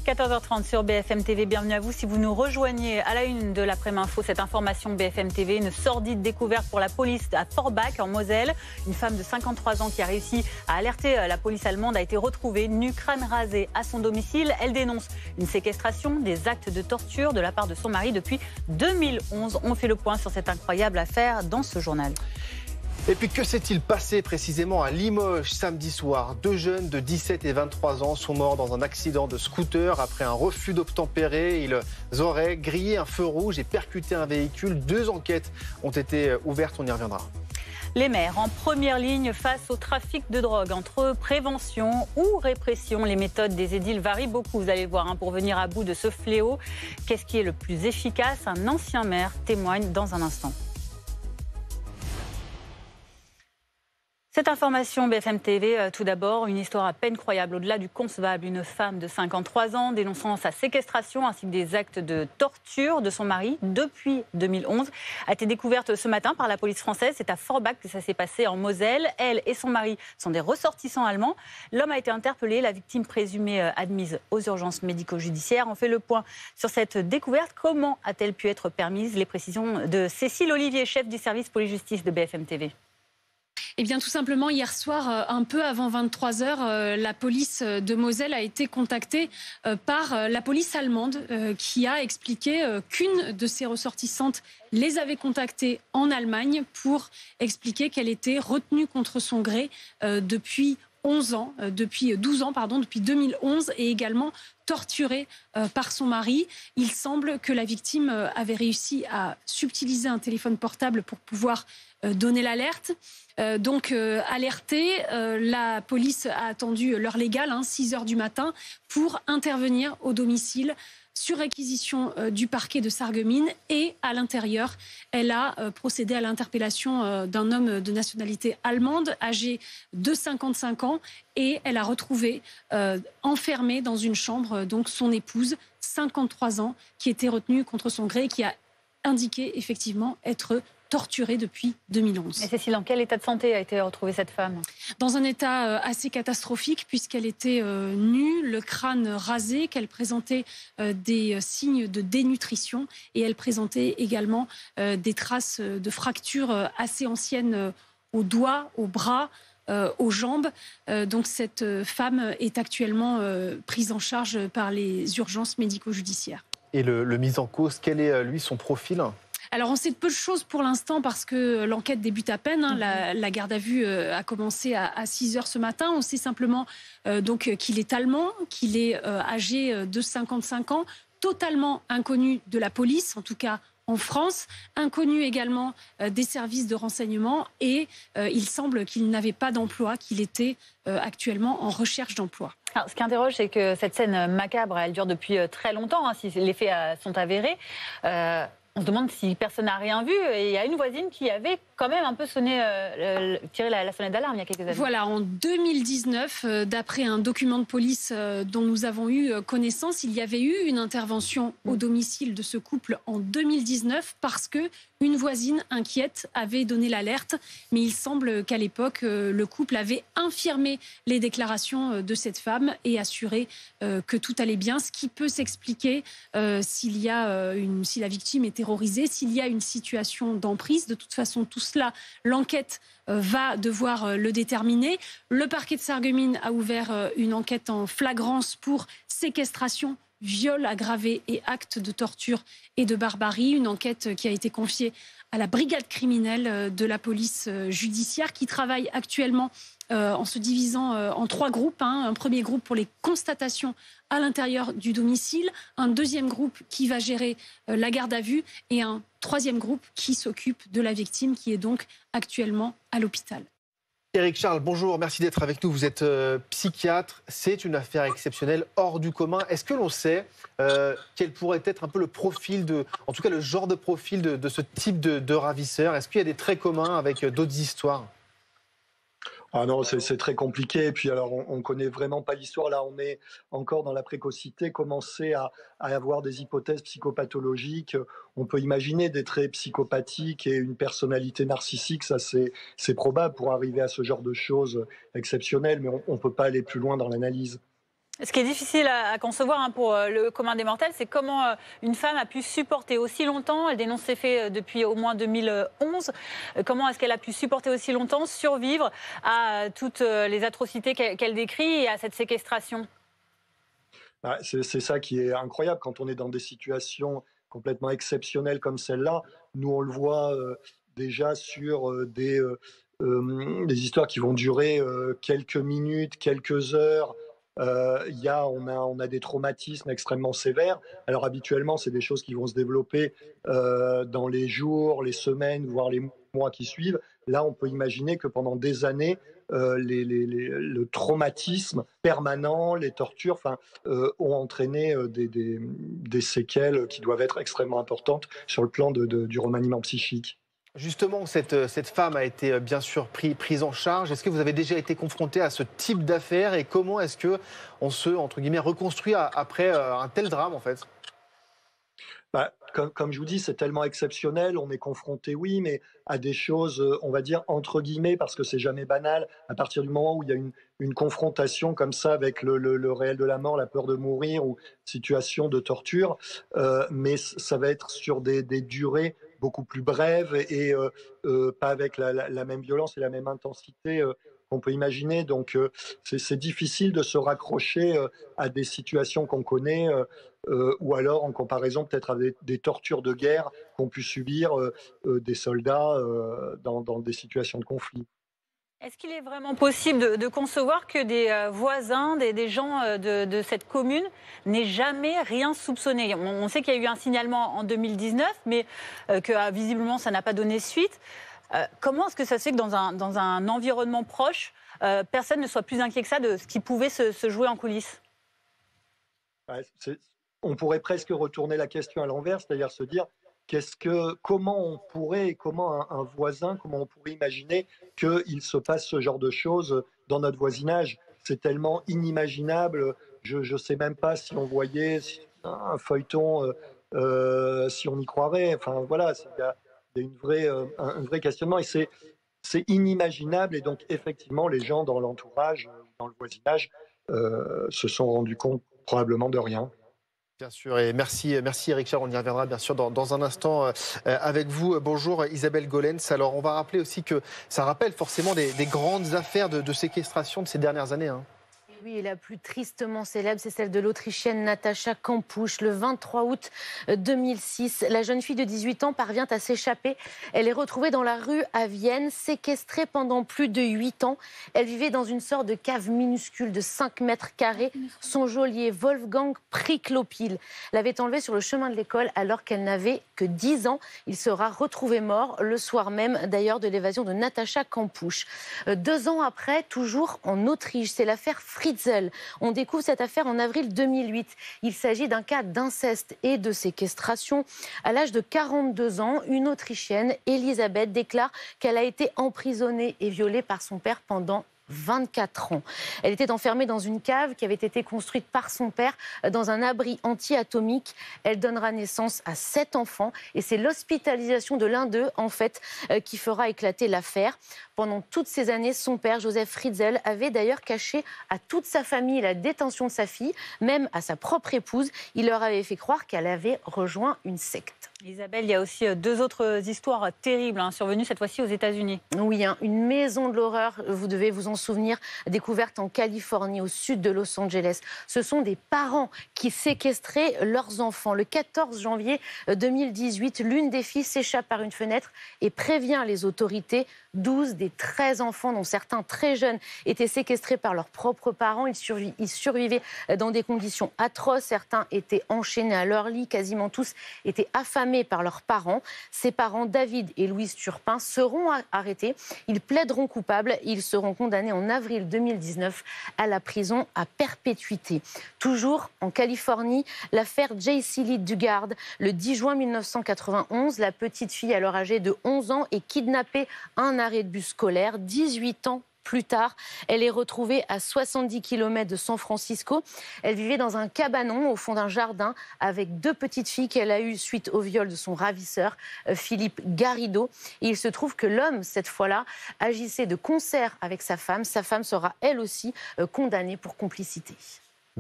14h30 sur BFM TV, bienvenue à vous. Si vous nous rejoignez à la une de l'après-midi info, cette information BFM TV, une sordide découverte pour la police à Forbach en Moselle. Une femme de 53 ans qui a réussi à alerter la police allemande a été retrouvée nue, crâne rasé à son domicile. Elle dénonce une séquestration, des actes de torture de la part de son mari depuis 2011. On fait le point sur cette incroyable affaire dans ce journal. Et puis que s'est-il passé précisément à Limoges samedi soir? 2 jeunes de 17 et 23 ans sont morts dans un accident de scooter après un refus d'obtempérer. Ils auraient grillé un feu rouge et percuté un véhicule. 2 enquêtes ont été ouvertes, on y reviendra. Les maires en première ligne face au trafic de drogue. Entre prévention ou répression, les méthodes des édiles varient beaucoup, vous allez le voir, pour venir à bout de ce fléau. Qu'est-ce qui est le plus efficace? Un ancien maire témoigne dans un instant. Cette information BFM TV, tout d'abord, une histoire à peine croyable. Au-delà du concevable, une femme de 53 ans dénonçant sa séquestration ainsi que des actes de torture de son mari depuis 2011 a été découverte ce matin par la police française. C'est à Forbach que ça s'est passé en Moselle. Elle et son mari sont des ressortissants allemands. L'homme a été interpellé, la victime présumée admise aux urgences médico-judiciaires. On fait le point sur cette découverte. Comment a-t-elle pu être permise? Les précisions de Cécile Olivier, chef du service police-justice de BFM TV. Eh bien, tout simplement, hier soir, un peu avant 23h, la police de Moselle a été contactée par la police allemande qui a expliqué qu'une de ses ressortissantes les avait contactés en Allemagne pour expliquer qu'elle était retenue contre son gré depuis 12 ans, depuis 2011, et également torturée par son mari. Il semble que la victime avait réussi à subtiliser un téléphone portable pour pouvoir donner l'alerte. Alertée, la police a attendu l'heure légale, 6h du matin, pour intervenir au domicile sur réquisition du parquet de Sarreguemines, et à l'intérieur, elle a procédé à l'interpellation d'un homme de nationalité allemande âgé de 55 ans, et elle a retrouvé enfermée dans une chambre donc son épouse, 53 ans, qui était retenue contre son gré, qui a indiqué effectivement être torturée depuis 2011. Et Cécile, dans quel état de santé a été retrouvée cette femme? Dans un état assez catastrophique, puisqu'elle était nue, le crâne rasé, qu'elle présentait des signes de dénutrition, et elle présentait également des traces de fractures assez anciennes aux doigts, aux bras, aux jambes. Donc cette femme est actuellement prise en charge par les urgences médico-judiciaires. Et le mis en cause, quel est lui son profil? Alors on sait de peu de choses pour l'instant parce que l'enquête débute à peine. La garde à vue a commencé à 6h ce matin. On sait simplement qu'il est allemand, qu'il est âgé de 55 ans, totalement inconnu de la police, en tout cas en France, inconnu également des services de renseignement, et il semble qu'il n'avait pas d'emploi, qu'il était actuellement en recherche d'emploi. Alors, ce qui interroge, c'est que cette scène macabre, elle dure depuis très longtemps, si les faits sont avérés. On se demande si personne n'a rien vu. Et il y a une voisine qui avait quand même un peu tiré la sonnette d'alarme il y a quelques années. Voilà, en 2019, d'après un document de police dont nous avons eu connaissance, il y avait eu une intervention au domicile de ce couple en 2019 parce que une voisine inquiète avait donné l'alerte. Mais il semble qu'à l'époque, le couple avait infirmé les déclarations de cette femme et assuré que tout allait bien, ce qui peut s'expliquer si la victime est terrorisée, s'il y a une situation d'emprise. De toute façon, tout cela, l'enquête va devoir le déterminer. Le parquet de Sarreguemines a ouvert une enquête en flagrance pour séquestration, viol aggravé et actes de torture et de barbarie. Une enquête qui a été confiée à la brigade criminelle de la police judiciaire, qui travaille actuellement en se divisant en 3 groupes. Un premier groupe pour les constatations à l'intérieur du domicile, un deuxième groupe qui va gérer la garde à vue, et un troisième groupe qui s'occupe de la victime, qui est donc actuellement à l'hôpital. Éric Charles, bonjour, merci d'être avec nous. Vous êtes psychiatre, c'est une affaire exceptionnelle, hors du commun. Est-ce que l'on sait quel pourrait être un peu le profil, en tout cas le genre de profil de ce type de ravisseur? Est-ce qu'il y a des traits communs avec d'autres histoires? Ah non, c'est très compliqué. Et puis alors, on connaît vraiment pas l'histoire. Là, on est encore dans la précocité, commencer à avoir des hypothèses psychopathologiques. On peut imaginer des traits psychopathiques et une personnalité narcissique. Ça, c'est probable pour arriver à ce genre de choses exceptionnelles. Mais on peut pas aller plus loin dans l'analyse. Ce qui est difficile à concevoir pour le commun des mortels, c'est comment une femme a pu supporter aussi longtemps, elle dénonce ces faits depuis au moins 2011, comment est-ce qu'elle a pu supporter aussi longtemps, survivre à toutes les atrocités qu'elle décrit et à cette séquestration? C'est ça qui est incroyable quand on est dans des situations complètement exceptionnelles comme celle-là. Nous, on le voit déjà sur des histoires qui vont durer quelques minutes, quelques heures. On a des traumatismes extrêmement sévères. Alors habituellement, c'est des choses qui vont se développer dans les jours, les semaines, voire les mois qui suivent. Là, on peut imaginer que pendant des années, le traumatisme permanent, les tortures, ont entraîné des séquelles qui doivent être extrêmement importantes sur le plan du remaniement psychique. Justement, cette femme a été bien sûr prise en charge. Est-ce que vous avez déjà été confronté à ce type d'affaires et comment est-ce qu'on se, entre guillemets, reconstruit après un tel drame en fait? Comme je vous dis, c'est tellement exceptionnel. On est confronté, oui, mais à des choses, on va dire, entre guillemets, parce que c'est jamais banal. À partir du moment où il y a une confrontation comme ça avec le réel de la mort, la peur de mourir ou situation de torture, mais ça va être sur des durées beaucoup plus brèves et pas avec la même violence et la même intensité qu'on peut imaginer. Donc c'est difficile de se raccrocher à des situations qu'on connaît ou alors en comparaison peut-être avec des tortures de guerre qu'ont pu subir des soldats dans des situations de conflit. Est-ce qu'il est vraiment possible de concevoir que des voisins, des gens de cette commune n'aient jamais rien soupçonné? On sait qu'il y a eu un signalement en 2019, mais que visiblement ça n'a pas donné suite. Comment est-ce que ça se fait que dans un environnement proche, personne ne soit plus inquiet que ça de ce qui pouvait se jouer en coulisses? On pourrait presque retourner la question à l'envers, c'est-à-dire se dire comment un voisin, comment on pourrait imaginer qu'il se passe ce genre de choses dans notre voisinage? C'est tellement inimaginable. Je ne sais même pas si on voyait un feuilleton, si on y croirait. Enfin voilà, il y a un vrai questionnement et c'est inimaginable. Et donc effectivement, les gens dans l'entourage, dans le voisinage, se sont rendus compte probablement de rien. Bien sûr, et merci Éric Charles, on y reviendra bien sûr dans un instant avec vous. Bonjour Isabelle Gollens. Alors on va rappeler aussi que ça rappelle forcément des grandes affaires de séquestration de ces dernières années. Oui, et la plus tristement célèbre, c'est celle de l'Autrichienne Natacha Kampusch. Le 23 août 2006, la jeune fille de 18 ans parvient à s'échapper. Elle est retrouvée dans la rue à Vienne, séquestrée pendant plus de 8 ans. Elle vivait dans une sorte de cave minuscule de 5 mètres carrés. Son geôlier, Wolfgang Priklopil, l'avait enlevée sur le chemin de l'école alors qu'elle n'avait que 10 ans. Il sera retrouvé mort le soir même, d'ailleurs, de l'évasion de Natacha Kampusch. 2 ans après, toujours en Autriche, c'est l'affaire Friedel. On découvre cette affaire en avril 2008. Il s'agit d'un cas d'inceste et de séquestration. À l'âge de 42 ans, une Autrichienne, Elisabeth, déclare qu'elle a été emprisonnée et violée par son père pendant 24 ans. Elle était enfermée dans une cave qui avait été construite par son père dans un abri anti-atomique. Elle donnera naissance à 7 enfants et c'est l'hospitalisation de l'un d'eux, en fait, qui fera éclater l'affaire. Pendant toutes ces années, son père, Joseph Friedel, avait d'ailleurs caché à toute sa famille la détention de sa fille, même à sa propre épouse. Il leur avait fait croire qu'elle avait rejoint une secte. Isabelle, il y a aussi 2 autres histoires terribles survenues cette fois-ci aux États-Unis. Oui, une maison de l'horreur, vous devez vous en souvenir, découverte en Californie, au sud de Los Angeles. Ce sont des parents qui séquestraient leurs enfants. Le 14 janvier 2018, l'une des filles s'échappe par une fenêtre et prévient les autorités. 12 des 13 enfants, dont certains très jeunes, étaient séquestrés par leurs propres parents. Ils survivaient dans des conditions atroces. Certains étaient enchaînés à leur lit. Quasiment tous étaient affamés cramés par leurs parents. Ses parents, David et Louise Turpin, seront arrêtés. Ils plaideront coupables. Ils seront condamnés en avril 2019 à la prison à perpétuité. Toujours en Californie, l'affaire Jaycee Lee Dugard. Le 10 juin 1991, la petite fille, alors âgée de 11 ans, est kidnappée à un arrêt de bus scolaire. 18 ans plus tard, elle est retrouvée à 70 km de San Francisco. Elle vivait dans un cabanon au fond d'un jardin avec 2 petites filles qu'elle a eues suite au viol de son ravisseur, Philippe Garrido. Et il se trouve que l'homme, cette fois-là, agissait de concert avec sa femme. Sa femme sera elle aussi condamnée pour complicité.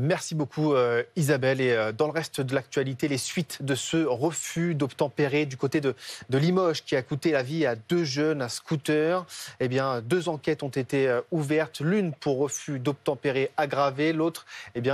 Merci beaucoup Isabelle. Et dans le reste de l'actualité, les suites de ce refus d'obtempérer du côté de Limoges qui a coûté la vie à 2 jeunes à scooter. Eh bien, 2 enquêtes ont été ouvertes, l'une pour refus d'obtempérer aggravé, l'autre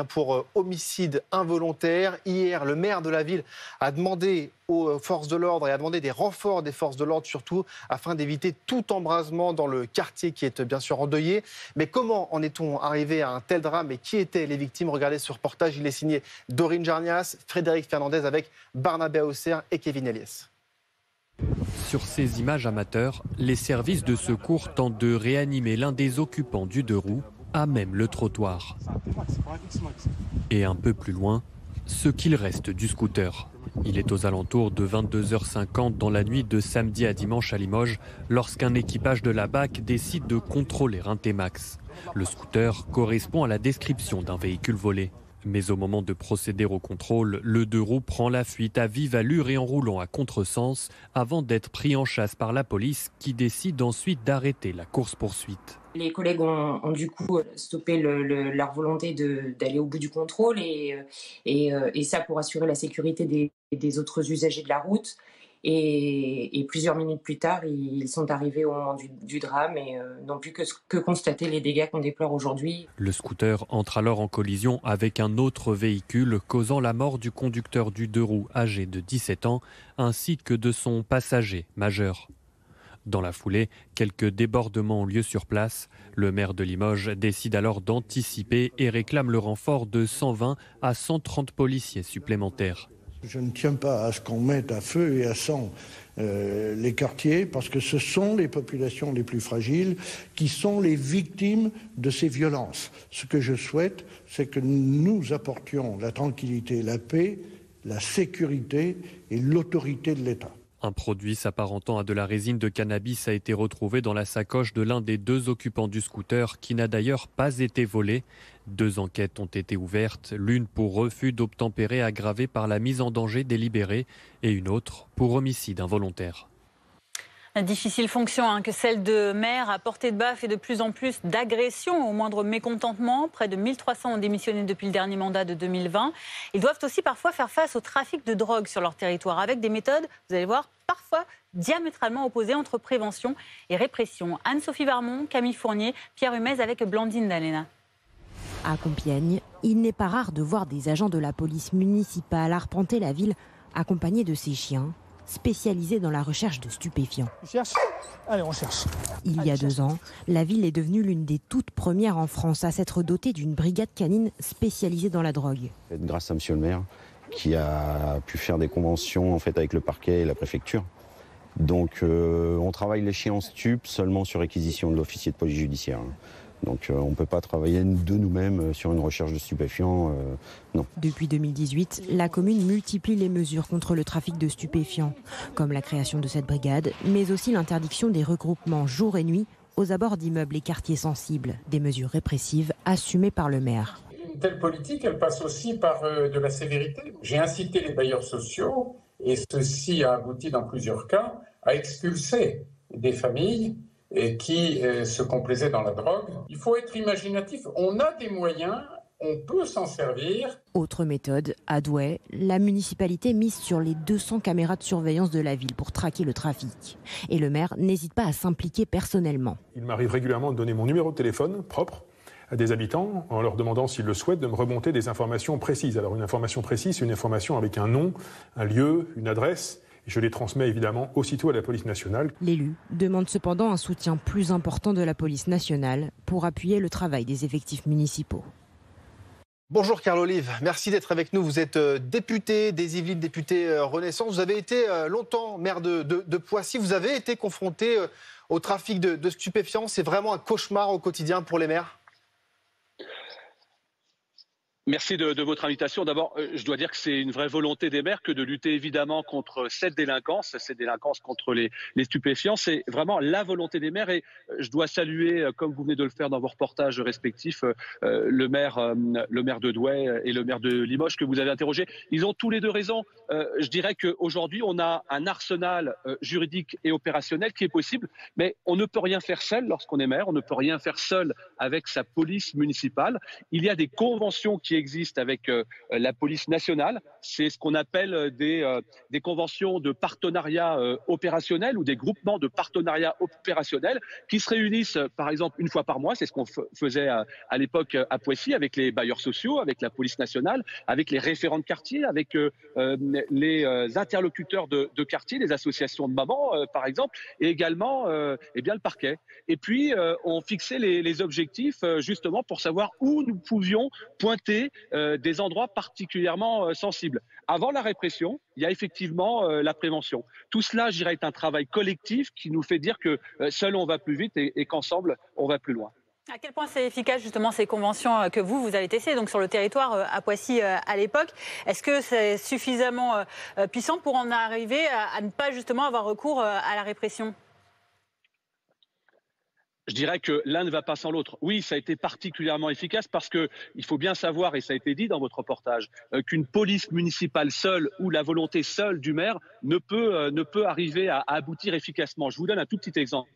pour homicide involontaire. Hier, le maire de la ville a demandé aux forces de l'ordre et a demandé des renforts des forces de l'ordre surtout afin d'éviter tout embrasement dans le quartier qui est bien sûr endeuillé. Mais comment en est-on arrivé à un tel drame et qui étaient les victimes? Regardez ce reportage, il est signé Dorine Jarnias, Frédéric Fernandez avec Barnabé Hausser et Kevin Eliès. Sur ces images amateurs, les services de secours tentent de réanimer l'un des occupants du 2 roues à même le trottoir. Et un peu plus loin, ce qu'il reste du scooter. Il est aux alentours de 22h50 dans la nuit de samedi à dimanche à Limoges lorsqu'un équipage de la BAC décide de contrôler un T-Max. Le scooter correspond à la description d'un véhicule volé. Mais au moment de procéder au contrôle, le 2 roues prend la fuite à vive allure et en roulant à contresens avant d'être pris en chasse par la police qui décide ensuite d'arrêter la course-poursuite. Les collègues ont du coup stoppé leur volonté d'aller au bout du contrôle et ça pour assurer la sécurité des autres usagers de la route. Et plusieurs minutes plus tard, ils sont arrivés au moment du drame et n'ont pu que constater les dégâts qu'on déplore aujourd'hui. Le scooter entre alors en collision avec un autre véhicule, causant la mort du conducteur du 2 roues âgé de 17 ans, ainsi que de son passager majeur. Dans la foulée, quelques débordements ont lieu sur place. Le maire de Limoges décide alors d'anticiper et réclame le renfort de 120 à 130 policiers supplémentaires. Je ne tiens pas à ce qu'on mette à feu et à sang les quartiers parce que ce sont les populations les plus fragiles qui sont les victimes de ces violences. Ce que je souhaite, c'est que nous apportions la tranquillité, la paix, la sécurité et l'autorité de l'État. Un produit s'apparentant à de la résine de cannabis a été retrouvé dans la sacoche de l'un des 2 occupants du scooter qui n'a d'ailleurs pas été volé. 2 enquêtes ont été ouvertes, l'une pour refus d'obtempérer aggravé par la mise en danger délibérée et une autre pour homicide involontaire. Difficile fonction que celle de maire à portée de baffe et de plus en plus d'agressions au moindre mécontentement. Près de 1300 ont démissionné depuis le dernier mandat de 2020. Ils doivent aussi parfois faire face au trafic de drogue sur leur territoire avec des méthodes, vous allez voir, parfois diamétralement opposées entre prévention et répression. Anne-Sophie Varmont, Camille Fournier, Pierre Humez avec Blandine Dalena. À Compiègne, il n'est pas rare de voir des agents de la police municipale arpenter la ville accompagnés de ces chiens spécialisés dans la recherche de stupéfiants. Allez, on cherche. Il y a 2 ans, la ville est devenue l'une des toutes premières en France à s'être dotée d'une brigade canine spécialisée dans la drogue. Grâce à monsieur le maire qui a pu faire des conventions avec le parquet et la préfecture. Donc on travaille les chiens en stup seulement sur réquisition de l'officier de police judiciaire. Donc on ne peut pas travailler de nous-mêmes sur une recherche de stupéfiants, non. Depuis 2018, la commune multiplie les mesures contre le trafic de stupéfiants, comme la création de cette brigade, mais aussi l'interdiction des regroupements jour et nuit aux abords d'immeubles et quartiers sensibles, des mesures répressives assumées par le maire. Une telle politique, elle passe aussi par de la sévérité. J'ai incité les bailleurs sociaux, et ceci a abouti dans plusieurs cas, à expulser des familles et qui se complaisaient dans la drogue. Il faut être imaginatif. On a des moyens, on peut s'en servir. Autre méthode, à Douai, la municipalité mise sur les 200 caméras de surveillance de la ville pour traquer le trafic. Et le maire n'hésite pas à s'impliquer personnellement. Il m'arrive régulièrement de donner mon numéro de téléphone propre à des habitants en leur demandant s'ils le souhaitent de me remonter des informations précises. Alors une information précise, c'est une information avec un nom, un lieu, une adresse. Je les transmets évidemment aussitôt à la police nationale. L'élu demande cependant un soutien plus important de la police nationale pour appuyer le travail des effectifs municipaux. Bonjour Carl Olive, merci d'être avec nous. Vous êtes député des Yvelines, député Renaissance. Vous avez été longtemps maire de Poissy. Vous avez été confronté au trafic de stupéfiants. C'est vraiment un cauchemar au quotidien pour les maires? Merci de votre invitation. D'abord, je dois dire que c'est une vraie volonté des maires que de lutter évidemment contre cette délinquance contre les stupéfiants. C'est vraiment la volonté des maires et je dois saluer, comme vous venez de le faire dans vos reportages respectifs, le maire de Douai et le maire de Limoges que vous avez interrogé. Ils ont tous les deux raison. Je dirais qu'aujourd'hui, on a un arsenal juridique et opérationnel qui est possible, mais on ne peut rien faire seul lorsqu'on est maire, on ne peut rien faire seul avec sa police municipale. Il y a des conventions qui existent avec la police nationale. C'est ce qu'on appelle des conventions de partenariat opérationnel ou des groupements de partenariat opérationnel qui se réunissent par exemple une fois par mois. C'est ce qu'on faisait à l'époque à Poissy avec les bailleurs sociaux, avec la police nationale, avec les référents de quartier, avec les interlocuteurs de quartier, les associations de mamans par exemple, et également le parquet. Et puis on fixait les objectifs justement pour savoir où nous pouvions pointer des endroits particulièrement sensibles. Avant la répression, il y a effectivement la prévention. Tout cela, je dirais, est un travail collectif qui nous fait dire que seul on va plus vite et qu'ensemble on va plus loin. À quel point c'est efficace justement ces conventions que vous avez testées donc sur le territoire à Poissy à l'époque? Est-ce que c'est suffisamment puissant pour en arriver à ne pas justement avoir recours à la répression? Je dirais que l'un ne va pas sans l'autre. Oui, ça a été particulièrement efficace parce que il faut bien savoir, et ça a été dit dans votre reportage, qu'une police municipale seule ou la volonté seule du maire ne peut arriver à aboutir efficacement. Je vous donne un tout petit exemple.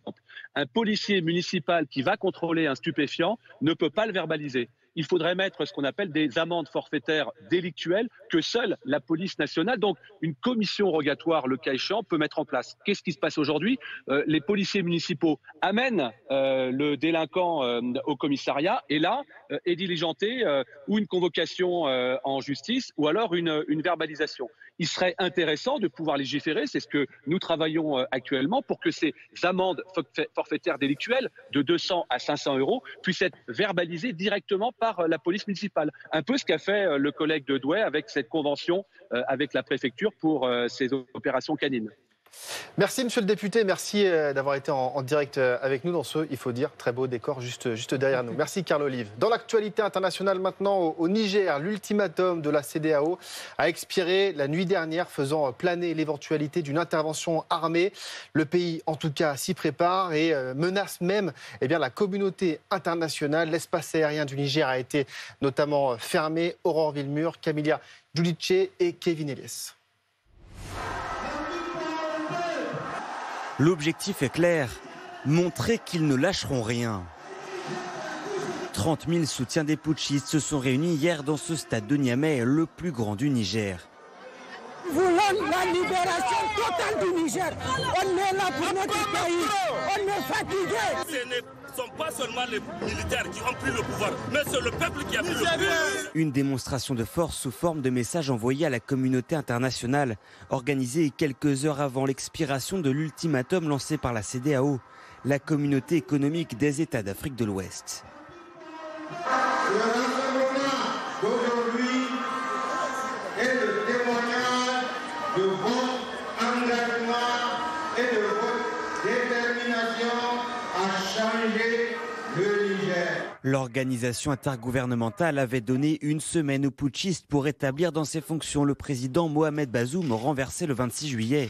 Un policier municipal qui va contrôler un stupéfiant ne peut pas le verbaliser. Il faudrait mettre ce qu'on appelle des amendes forfaitaires délictuelles que seule la police nationale, donc une commission rogatoire, le cas échéant, peut mettre en place. Qu'est-ce qui se passe aujourd'hui? Les policiers municipaux amènent le délinquant au commissariat et là est diligentée ou une convocation en justice ou alors une verbalisation. Il serait intéressant de pouvoir légiférer, c'est ce que nous travaillons actuellement, pour que ces amendes forfaitaires délictuelles de 200 à 500 € puissent être verbalisées directement par la police municipale. Un peu ce qu'a fait le collègue de Douai avec cette convention avec la préfecture pour ces opérations canines. Merci monsieur le député, merci d'avoir été en direct avec nous dans ce, il faut dire, très beau décor juste derrière nous. Merci Carl Olive. Dans l'actualité internationale maintenant, au Niger, l'ultimatum de la CEDEAO a expiré la nuit dernière, faisant planer l'éventualité d'une intervention armée. Le pays, en tout cas, s'y prépare et menace même la communauté internationale. L'espace aérien du Niger a été notamment fermé. Aurore Villemur, Camilla Giudice et Kevin Elias. L'objectif est clair, montrer qu'ils ne lâcheront rien. 30 000 soutiens des putschistes se sont réunis hier dans ce stade de Niamey, le plus grand du Niger. Nous voulons la libération totale du Niger. On est là pour notre pays. On est fatigué. Ce ne sont pas seulement les militaires qui ont pris le pouvoir, mais c'est le peuple qui a pris le pouvoir. Une démonstration de force sous forme de messages envoyés à la communauté internationale, organisée quelques heures avant l'expiration de l'ultimatum lancé par la CEDEAO, la communauté économique des États d'Afrique de l'Ouest. Le rassemblement d'aujourd'hui est le témoignage de votre engagement et de votre détermination à changer le Niger. L'organisation intergouvernementale avait donné une semaine aux putschistes pour rétablir dans ses fonctions le président Mohamed Bazoum renversé le 26 juillet.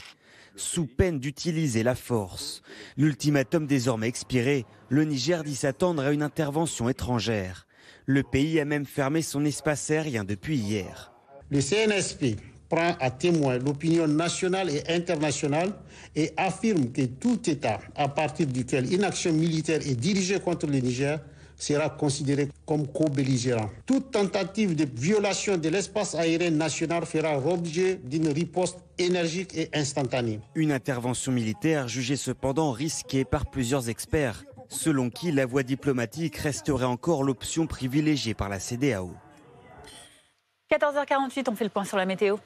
Sous peine d'utiliser la force. L'ultimatum désormais expiré, le Niger dit s'attendre à une intervention étrangère. Le pays a même fermé son espace aérien depuis hier. Le CNSP prend à témoin l'opinion nationale et internationale et affirme que tout État à partir duquel une action militaire est dirigée contre le Niger sera considéré comme co-belligérant. Toute tentative de violation de l'espace aérien national fera l'objet d'une riposte énergique et instantanée. Une intervention militaire jugée cependant risquée par plusieurs experts, selon qui la voie diplomatique resterait encore l'option privilégiée par la CEDEAO. 14h48, on fait le point sur la météo.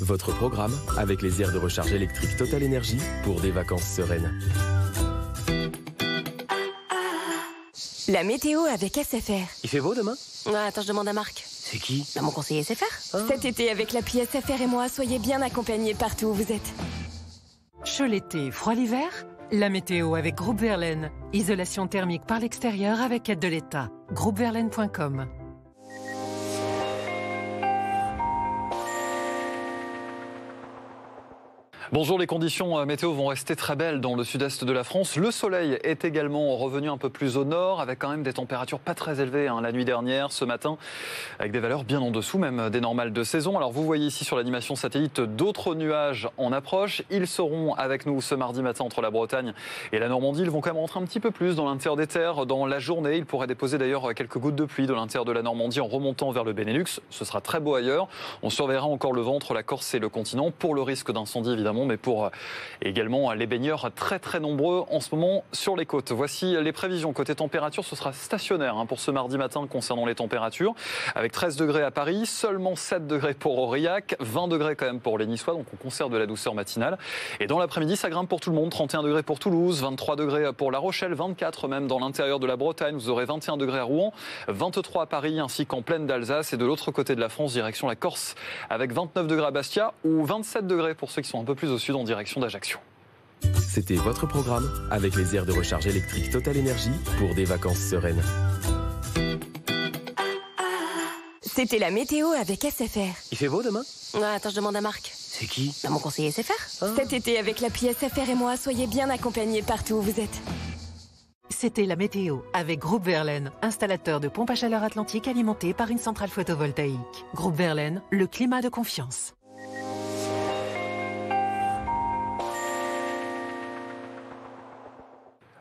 Votre programme avec les aires de recharge électrique Total Énergie pour des vacances sereines. La météo avec SFR. Il fait beau demain? Attends, je demande à Marc. C'est qui? Mon conseiller SFR. Cet été, avec l'appli SFR et moi, soyez bien accompagnés partout où vous êtes. Chaud l'été, froid l'hiver? La météo avec Groupe Verlaine. Isolation thermique par l'extérieur avec aide de l'État. Groupeverlaine.com. Bonjour, les conditions météo vont rester très belles dans le sud-est de la France. Le soleil est également revenu un peu plus au nord, avec quand même des températures pas très élevées la nuit dernière, ce matin, avec des valeurs bien en dessous même des normales de saison. Alors vous voyez ici sur l'animation satellite d'autres nuages en approche. Ils seront avec nous ce mardi matin entre la Bretagne et la Normandie. Ils vont quand même rentrer un petit peu plus dans l'intérieur des terres dans la journée. Ils pourraient déposer d'ailleurs quelques gouttes de pluie de l'intérieur de la Normandie en remontant vers le Benelux. Ce sera très beau ailleurs. On surveillera encore le vent entre la Corse et le continent pour le risque d'incendie évidemment, mais pour également les baigneurs très très nombreux en ce moment sur les côtes. Voici les prévisions. Côté température, ce sera stationnaire pour ce mardi matin concernant les températures, avec 13 degrés à Paris, seulement 7 degrés pour Aurillac, 20 degrés quand même pour les Niçois, donc on conserve de la douceur matinale. Et dans l'après-midi, ça grimpe pour tout le monde, 31 degrés pour Toulouse, 23 degrés pour La Rochelle, 24 même dans l'intérieur de la Bretagne, vous aurez 21 degrés à Rouen, 23 à Paris ainsi qu'en plaine d'Alsace, et de l'autre côté de la France, direction la Corse, avec 29 degrés à Bastia ou 27 degrés pour ceux qui sont un peu plus au sud en direction d'Ajaccio. C'était votre programme avec les aires de recharge électrique Total Énergie pour des vacances sereines. C'était la météo avec SFR. Il fait beau demain? Attends, je demande à Marc. C'est qui? Mon conseiller SFR. Cet été, avec l'appli SFR et moi, soyez bien accompagnés partout où vous êtes. C'était la météo avec Groupe Verlaine, installateur de pompes à chaleur atlantique alimentée par une centrale photovoltaïque. Groupe Verlaine, le climat de confiance.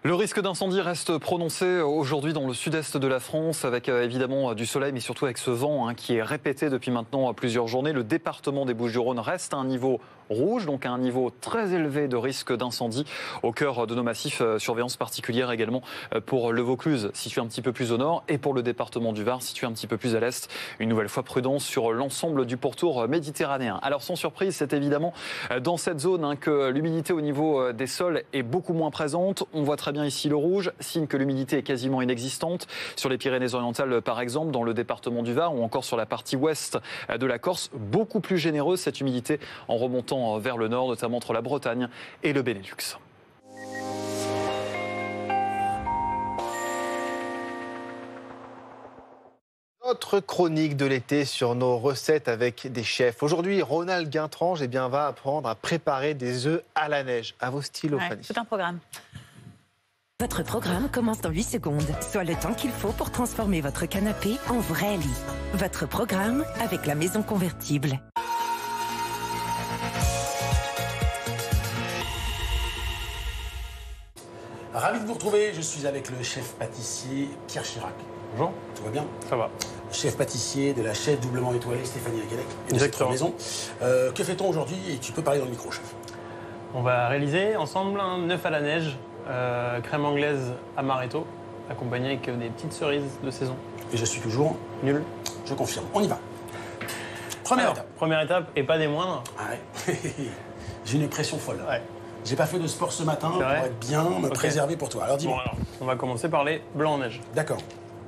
Le risque d'incendie reste prononcé aujourd'hui dans le sud-est de la France, avec évidemment du soleil, mais surtout avec ce vent qui est répété depuis maintenant plusieurs journées. Le département des Bouches-du-Rhône reste à un niveau rouge, donc à un niveau très élevé de risque d'incendie au cœur de nos massifs. Surveillance particulière également pour le Vaucluse, situé un petit peu plus au nord, et pour le département du Var, situé un petit peu plus à l'est. Une nouvelle fois prudence sur l'ensemble du pourtour méditerranéen. Alors sans surprise, c'est évidemment dans cette zone que l'humidité au niveau des sols est beaucoup moins présente. On voit très bien ici le rouge, signe que l'humidité est quasiment inexistante sur les Pyrénées-Orientales par exemple, dans le département du Var ou encore sur la partie ouest de la Corse. Beaucoup plus généreuse cette humidité en remontant vers le nord, notamment entre la Bretagne et le Benelux. Notre chronique de l'été sur nos recettes avec des chefs. Aujourd'hui, Ronald Guintrange va apprendre à préparer des œufs à la neige. À vos stylos, Fanny. C'est un programme. Votre programme commence dans 8 secondes, soit le temps qu'il faut pour transformer votre canapé en vrai lit. Votre programme avec la maison convertible. Ravi de vous retrouver, je suis avec le chef pâtissier Pierre Chirac. Bonjour. Tout va bien? Ça va. Chef pâtissier de la chef doublement étoilée Stéphanie Aguelec et de cette maison. Que fait-on aujourd'hui? Et tu peux parler dans le micro, chef. On va réaliser ensemble un œuf à la neige, crème anglaise amaretto, accompagné avec des petites cerises de saison. Et je suis toujours nul. Je confirme. On y va. Première étape. Première étape, et pas des moindres. Ah ouais. J'ai une pression folle. Ouais. J'ai pas fait de sport ce matin pour être bien, me préserver pour toi. Alors dis-moi. Bon, on va commencer par les blancs en neige. D'accord.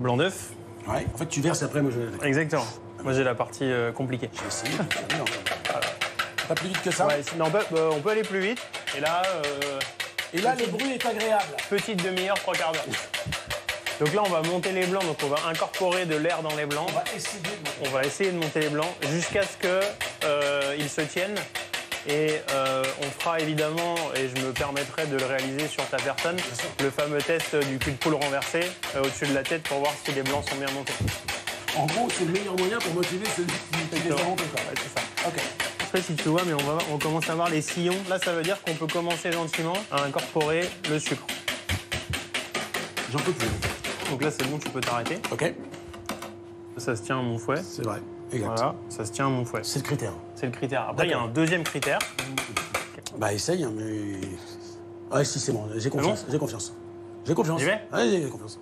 Blanc d'œuf. Ouais. En fait, tu verses après, moi je. Exactement. Moi j'ai la partie compliquée. J'ai essayé. Pas plus vite que ça. Ouais, non, on peut aller plus vite. Et là. Le bruit est agréable. Petite demi-heure, 3 quarts d'heure. Donc là, on va monter les blancs, donc on va incorporer de l'air dans les blancs. On va essayer de monter les blancs jusqu'à ce qu'ils se tiennent. Et on fera évidemment, et je me permettrai de le réaliser sur ta personne, le fameux test du cul de poule renversé au-dessus de la tête pour voir si les blancs sont bien montés. En gros, c'est le meilleur moyen pour motiver celui qui les a montés. Ouais, c'est ça. Ok. Je sais pas si tu vois, mais on commence à voir les sillons. Là, ça veut dire qu'on peut commencer gentiment à incorporer le sucre. J'en peux plus. Donc là, c'est bon, tu peux t'arrêter. Ok. Ça se tient à mon fouet. C'est vrai. Exact. Voilà, ça se tient à mon fouet. C'est le critère. C'est le critère. Après, il y a un deuxième critère. Bah, essaye, hein, mais. Ouais, si, c'est bon. J'ai confiance. J'ai confiance. J'ai confiance. J'y vais ? Ouais, j'ai confiance.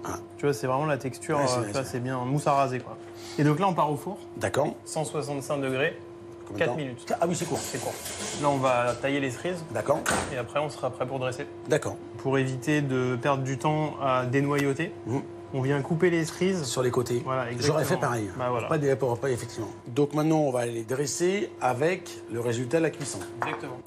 Ah. Tu vois, c'est vraiment la texture. Ouais, c'est bien mousse à raser, quoi. Et donc là, on part au four. D'accord. 165 degrés. 4 minutes. Ah oui, c'est court. C'est court. Là, on va tailler les cerises. D'accord. Et après, on sera prêt pour dresser. D'accord. Pour éviter de perdre du temps à dénoyauter, on vient couper les cerises. Sur les côtés. Voilà, exactement. J'aurais fait pareil. Bah, voilà. Pas effectivement. Donc maintenant, on va les dresser avec le résultat de la cuisson. Exactement.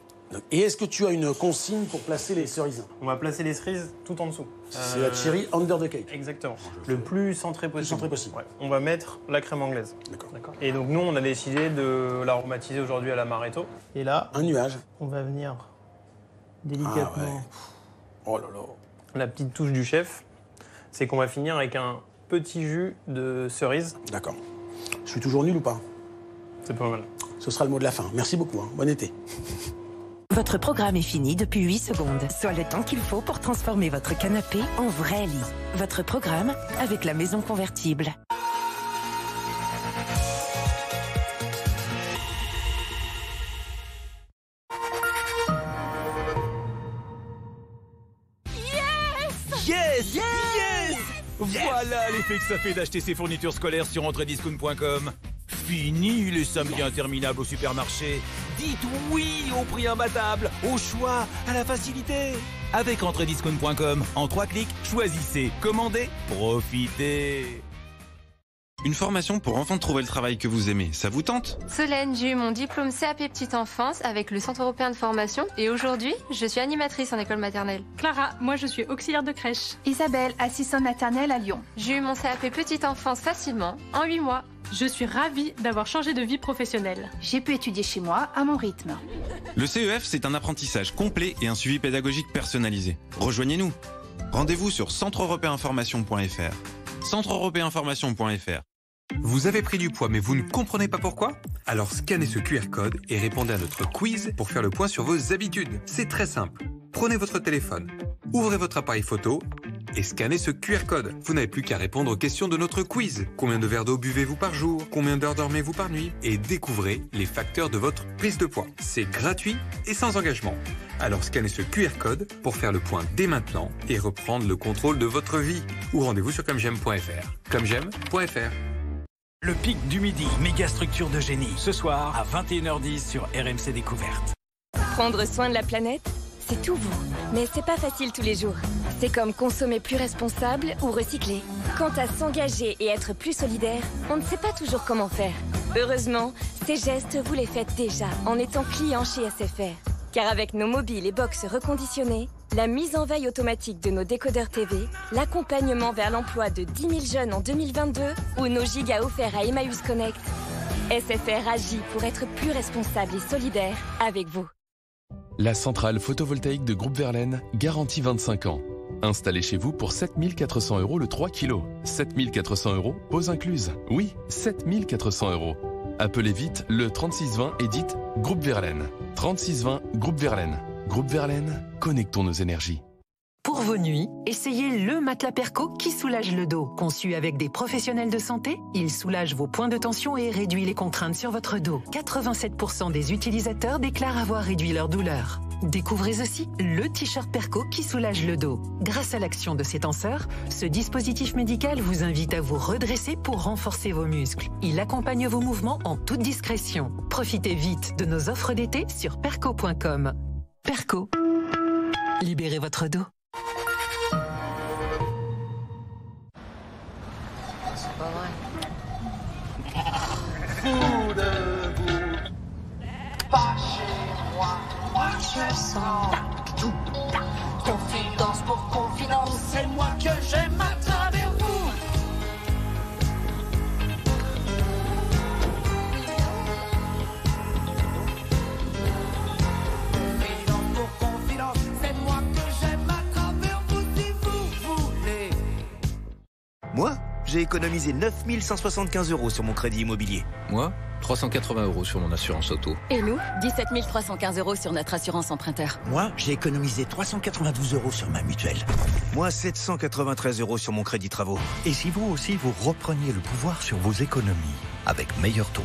Et est-ce que tu as une consigne pour placer les cerises? On va placer les cerises tout en dessous. C'est la cherry under the cake. Exactement. Le plus centré possible. Le plus centré possible. Ouais. On va mettre la crème anglaise. D'accord. Et donc nous, on a décidé de l'aromatiser aujourd'hui à l'amaretto. Et là, un nuage. On va venir délicatement. Ah ouais. Oh là là. La petite touche du chef, c'est qu'on va finir avec un petit jus de cerise. D'accord. Je suis toujours nul ou pas? C'est pas mal. Ce sera le mot de la fin. Merci beaucoup. Bon été. Votre programme est fini depuis 8 secondes, soit le temps qu'il faut pour transformer votre canapé en vrai lit. Votre programme avec la maison convertible. Yes! Voilà l'effet que ça fait d'acheter ses fournitures scolaires sur entrediscount.com. Fini les samedis interminables au supermarché. Dites oui au prix imbattable, au choix, à la facilité. Avec entrediscount.com, en 3 clics, choisissez, commandez, profitez. Une formation pour enfin trouver le travail que vous aimez, ça vous tente? Solène, j'ai eu mon diplôme CAP Petite Enfance avec le Centre Européen de Formation et aujourd'hui, je suis animatrice en école maternelle. Clara, moi je suis auxiliaire de crèche. Isabelle, assistante maternelle à Lyon. J'ai eu mon CAP Petite Enfance facilement, en 8 mois. Je suis ravie d'avoir changé de vie professionnelle. J'ai pu étudier chez moi, à mon rythme. Le CEF, c'est un apprentissage complet et un suivi pédagogique personnalisé. Rejoignez-nous. Rendez-vous sur centreeuropéinformation.fr. centreeuropéinformation.fr. Vous avez pris du poids mais vous ne comprenez pas pourquoi? Alors scannez ce QR code et répondez à notre quiz pour faire le point sur vos habitudes. C'est très simple. Prenez votre téléphone, ouvrez votre appareil photo et scannez ce QR code. Vous n'avez plus qu'à répondre aux questions de notre quiz. Combien de verres d'eau buvez-vous par jour? Combien d'heures dormez-vous par nuit? Et découvrez les facteurs de votre prise de poids. C'est gratuit et sans engagement. Alors scannez ce QR code pour faire le point dès maintenant et reprendre le contrôle de votre vie. Ou rendez-vous sur comegem.fr. comegem.fr. Le pic du midi, méga structure de génie. Ce soir à 21h10 sur RMC Découverte. Prendre soin de la planète, c'est tout vous. Mais c'est pas facile tous les jours. C'est comme consommer plus responsable ou recycler. Quant à s'engager et être plus solidaire, on ne sait pas toujours comment faire. Heureusement, ces gestes, vous les faites déjà en étant client chez SFR. Car avec nos mobiles et box reconditionnés, la mise en veille automatique de nos décodeurs TV, l'accompagnement vers l'emploi de 10 000 jeunes en 2022 ou nos gigas offerts à Emmaüs Connect, SFR agit pour être plus responsable et solidaire avec vous. La centrale photovoltaïque de Groupe Verlaine garantit 25 ans. Installée chez vous pour 7 400 € le 3 kg. 7 400 € pause incluse. Oui, 7 400 €. Appelez vite le 3620 et dites Groupe Verlaine. 3620 Groupe Verlaine. Groupe Verlaine, connectons nos énergies. Pour vos nuits, essayez le matelas Perco qui soulage le dos. Conçu avec des professionnels de santé, il soulage vos points de tension et réduit les contraintes sur votre dos. 87% des utilisateurs déclarent avoir réduit leur douleur. Découvrez aussi le t-shirt Perco qui soulage le dos. Grâce à l'action de ces tenseurs, ce dispositif médical vous invite à vous redresser pour renforcer vos muscles. Il accompagne vos mouvements en toute discrétion. Profitez vite de nos offres d'été sur perco.com. Perco. Libérez votre dos. C'est pas vrai. Vous de vous, pas chez moi, moi je sens tout. Confidence pour confidence, c'est moi que j'aime à travers vous. Confidence pour confidence, c'est moi que j'aime à travers vous si vous voulez. Moi, j'ai économisé 9 175 € sur mon crédit immobilier. Moi, 380 € sur mon assurance auto. Et nous, 17 315 € sur notre assurance emprunteur. Moi, j'ai économisé 392 € sur ma mutuelle. Moi, 793 € sur mon crédit travaux. Et si vous aussi, vous repreniez le pouvoir sur vos économies avec meilleur taux?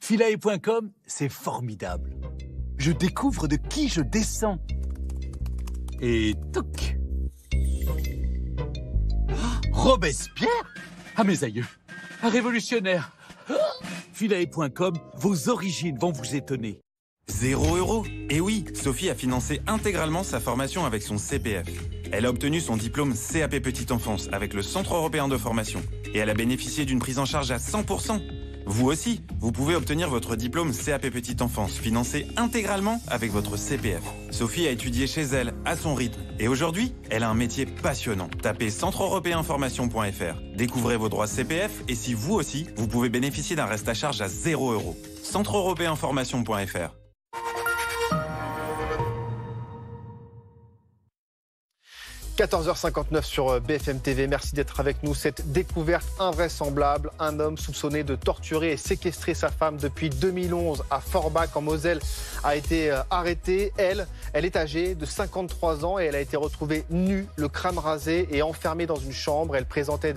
Philae.com, c'est formidable. Je découvre de qui je descends. Et toc. Robespierre? À mes aïeux. Un révolutionnaire. Philae.com, vos origines vont vous étonner. 0 €. Et oui, Sophie a financé intégralement sa formation avec son CPF. Elle a obtenu son diplôme CAP Petite Enfance avec le Centre Européen de Formation. Et elle a bénéficié d'une prise en charge à 100%. Vous aussi, vous pouvez obtenir votre diplôme CAP Petite Enfance financé intégralement avec votre CPF. Sophie a étudié chez elle, à son rythme. Et aujourd'hui, elle a un métier passionnant. Tapez centreeuropéenformation.fr. Découvrez vos droits CPF et si vous aussi, vous pouvez bénéficier d'un reste à charge à 0 €. centreeuropéenformation.fr. – 14h59 sur BFM TV. Merci d'être avec nous. Cette découverte invraisemblable, un homme soupçonné de torturer et séquestrer sa femme depuis 2011 à Forbach en Moselle a été arrêté. Elle est âgée de 53 ans et elle a été retrouvée nue, le crâne rasé et enfermée dans une chambre. Elle présentait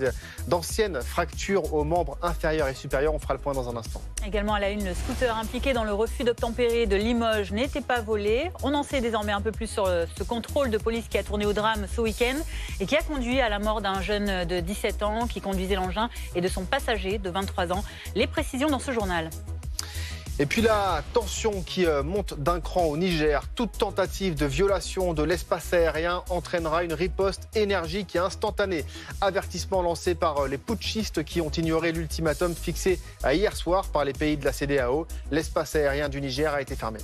d'anciennes fractures aux membres inférieurs et supérieurs. On fera le point dans un instant. Également à la une, le scooter impliqué dans le refus d'obtempérer de Limoges n'était pas volé. On en sait désormais un peu plus sur ce contrôle de police qui a tourné au drame ce week-end et qui a conduit à la mort d'un jeune de 17 ans qui conduisait l'engin et de son passager de 23 ans. Les précisions dans ce journal. Et puis la tension qui monte d'un cran au Niger. Toute tentative de violation de l'espace aérien entraînera une riposte énergique et instantanée. Avertissement lancé par les putschistes qui ont ignoré l'ultimatum fixé hier soir par les pays de la CEDEAO. L'espace aérien du Niger a été fermé.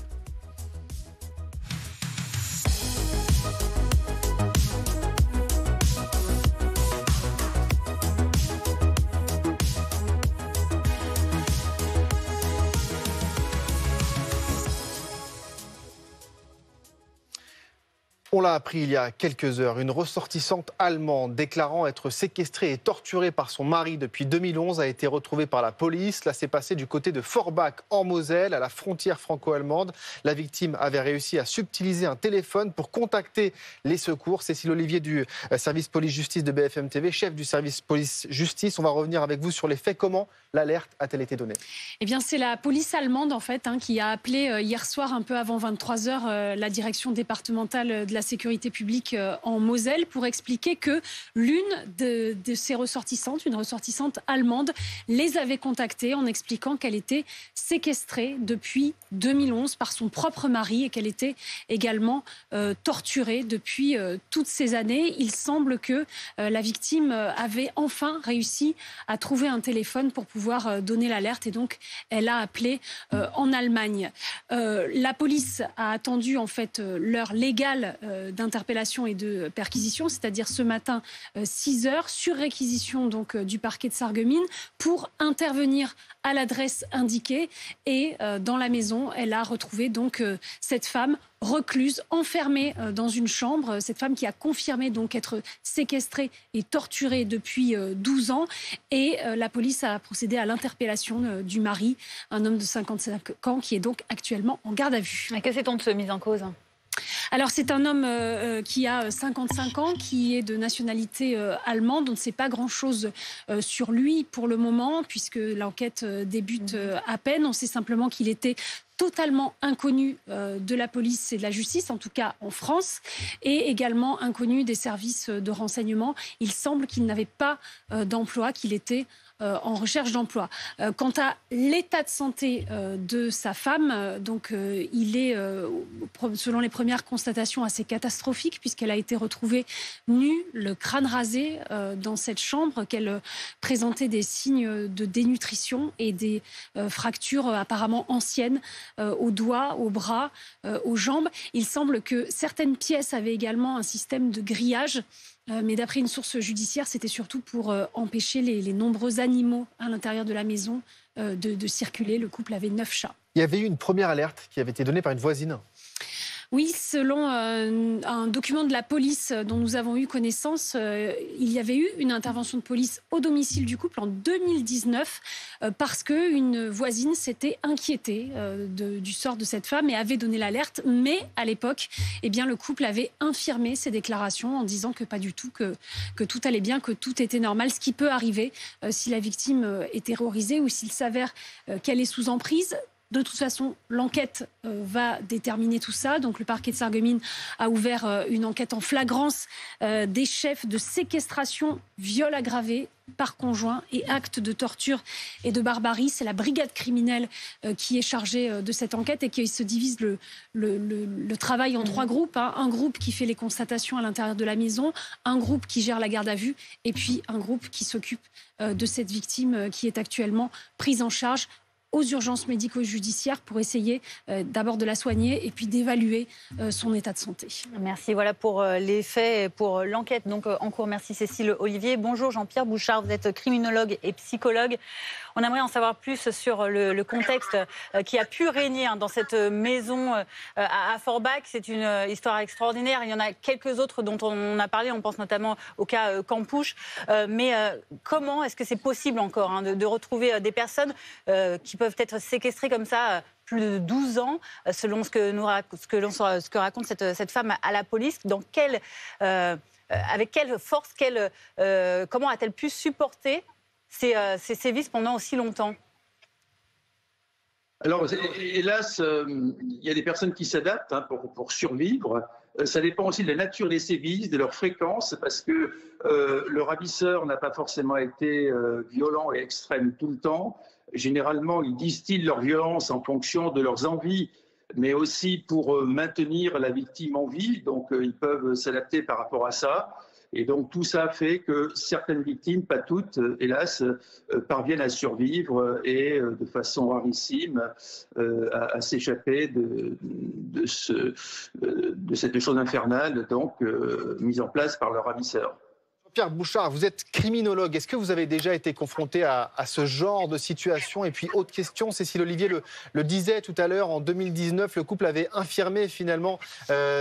On l'a appris il y a quelques heures, une ressortissante allemande déclarant être séquestrée et torturée par son mari depuis 2011 a été retrouvée par la police. Cela s'est passé du côté de Forbach en Moselle, à la frontière franco-allemande. La victime avait réussi à subtiliser un téléphone pour contacter les secours. Cécile Olivier du service police-justice de BFM TV, chef du service police-justice. On va revenir avec vous sur les faits. Comment l'alerte a-t-elle été donnée ? Eh bien, c'est la police allemande, en fait, qui a appelé hier soir, un peu avant 23h, la direction départementale de la sécurité publique en Moselle pour expliquer que l'une de ces ressortissantes, une ressortissante allemande, les avait contactés en expliquant qu'elle était séquestrée depuis 2011 par son propre mari et qu'elle était également torturée depuis toutes ces années. Il semble que la victime avait enfin réussi à trouver un téléphone pour pouvoir donner l'alerte et donc elle a appelé en Allemagne. La police a attendu en fait l'heure légale d'interpellation et de perquisition, c'est-à-dire ce matin 6h, sur réquisition donc du parquet de Sarreguemines pour intervenir à l'adresse indiquée et dans la maison, elle a retrouvé donc cette femme recluse, enfermée dans une chambre, cette femme qui a confirmé donc être séquestrée et torturée depuis 12 ans et la police a procédé à l'interpellation du mari, un homme de 55 ans qui est donc actuellement en garde à vue. Que sait-on de ce mise en cause ? Alors c'est un homme qui a 55 ans, qui est de nationalité allemande. On ne sait pas grand-chose sur lui pour le moment, puisque l'enquête débute à peine. On sait simplement qu'il était totalement inconnu de la police et de la justice, en tout cas en France, et également inconnu des services de renseignement. Il semble qu'il n'avait pas d'emploi, qu'il était en recherche d'emploi. Quant à l'état de santé de sa femme, donc il est, selon les premières constatations, assez catastrophique puisqu'elle a été retrouvée nue, le crâne rasé dans cette chambre, qu'elle présentait des signes de dénutrition et des fractures apparemment anciennes aux doigts, aux bras, aux jambes. Il semble que certaines pièces avaient également un système de grillage. Mais d'après une source judiciaire, c'était surtout pour empêcher les nombreux animaux à l'intérieur de la maison de circuler. Le couple avait 9 chats. Il y avait eu une première alerte qui avait été donnée par une voisine. Oui, selon un document de la police dont nous avons eu connaissance, il y avait eu une intervention de police au domicile du couple en 2019 parce qu'une voisine s'était inquiétée du sort de cette femme et avait donné l'alerte. Mais à l'époque, eh bien, le couple avait infirmé ses déclarations en disant que pas du tout, que tout allait bien, que tout était normal. Ce qui peut arriver si la victime est terrorisée ou s'il s'avère qu'elle est sous emprise. De toute façon, l'enquête va déterminer tout ça. Donc le parquet de Sarreguemines a ouvert une enquête en flagrance des chefs de séquestration, viol aggravé par conjoint et actes de torture et de barbarie. C'est la brigade criminelle qui est chargée de cette enquête et qui se divise le travail en 3 groupes. Un groupe qui fait les constatations à l'intérieur de la maison, un groupe qui gère la garde à vue et puis un groupe qui s'occupe de cette victime qui est actuellement prise en charge aux urgences médico-judiciaires pour essayer d'abord de la soigner et puis d'évaluer son état de santé. Merci, voilà pour les faits et pour l'enquête donc en cours. Merci Cécile Olivier. Bonjour Jean-Pierre Bouchard, vous êtes criminologue et psychologue. On aimerait en savoir plus sur le contexte qui a pu régner dans cette maison à Forbach. C'est une histoire extraordinaire. Il y en a quelques autres dont on a parlé. On pense notamment au cas Campouche. Mais comment est-ce que c'est possible encore de retrouver des personnes qui peuvent être séquestrées comme ça plus de 12 ans, selon ce que raconte cette femme à la police? Avec quelle force, comment a-t-elle pu supporter ces sévices pendant aussi longtemps? Alors, hélas, il y a des personnes qui s'adaptent pour survivre. Ça dépend aussi de la nature des sévices, de leur fréquence, parce que le ravisseur n'a pas forcément été violent et extrême tout le temps. Généralement, ils distillent leur violence en fonction de leurs envies, mais aussi pour maintenir la victime en vie. Donc, ils peuvent s'adapter par rapport à ça. Et donc, tout ça fait que certaines victimes, pas toutes, hélas, parviennent à survivre et de façon rarissime à s'échapper de cette chose infernale donc, mise en place par leur ravisseur. Pierre Bouchard, vous êtes criminologue. Est-ce que vous avez déjà été confronté à ce genre de situation? Et puis, autre question, Cécile Olivier le disait tout à l'heure, en 2019, le couple avait infirmé finalement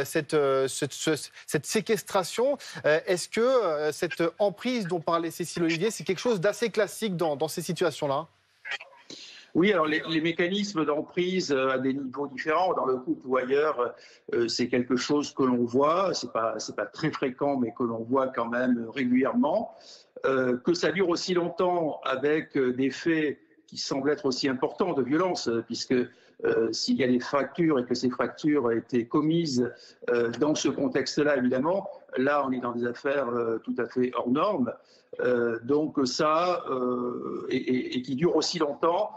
cette séquestration. Est-ce que cette emprise dont parlait Cécile Olivier, c'est quelque chose d'assez classique dans ces situations-là? Oui, alors les mécanismes d'emprise à des niveaux différents, dans le couple ou ailleurs, c'est quelque chose que l'on voit, c'est pas très fréquent, mais que l'on voit quand même régulièrement. Que ça dure aussi longtemps avec des faits qui semblent être aussi importants de violence, puisque s'il y a des fractures et que ces fractures ont été commises dans ce contexte-là, évidemment, là on est dans des affaires tout à fait hors normes. Donc ça, et qui dure aussi longtemps,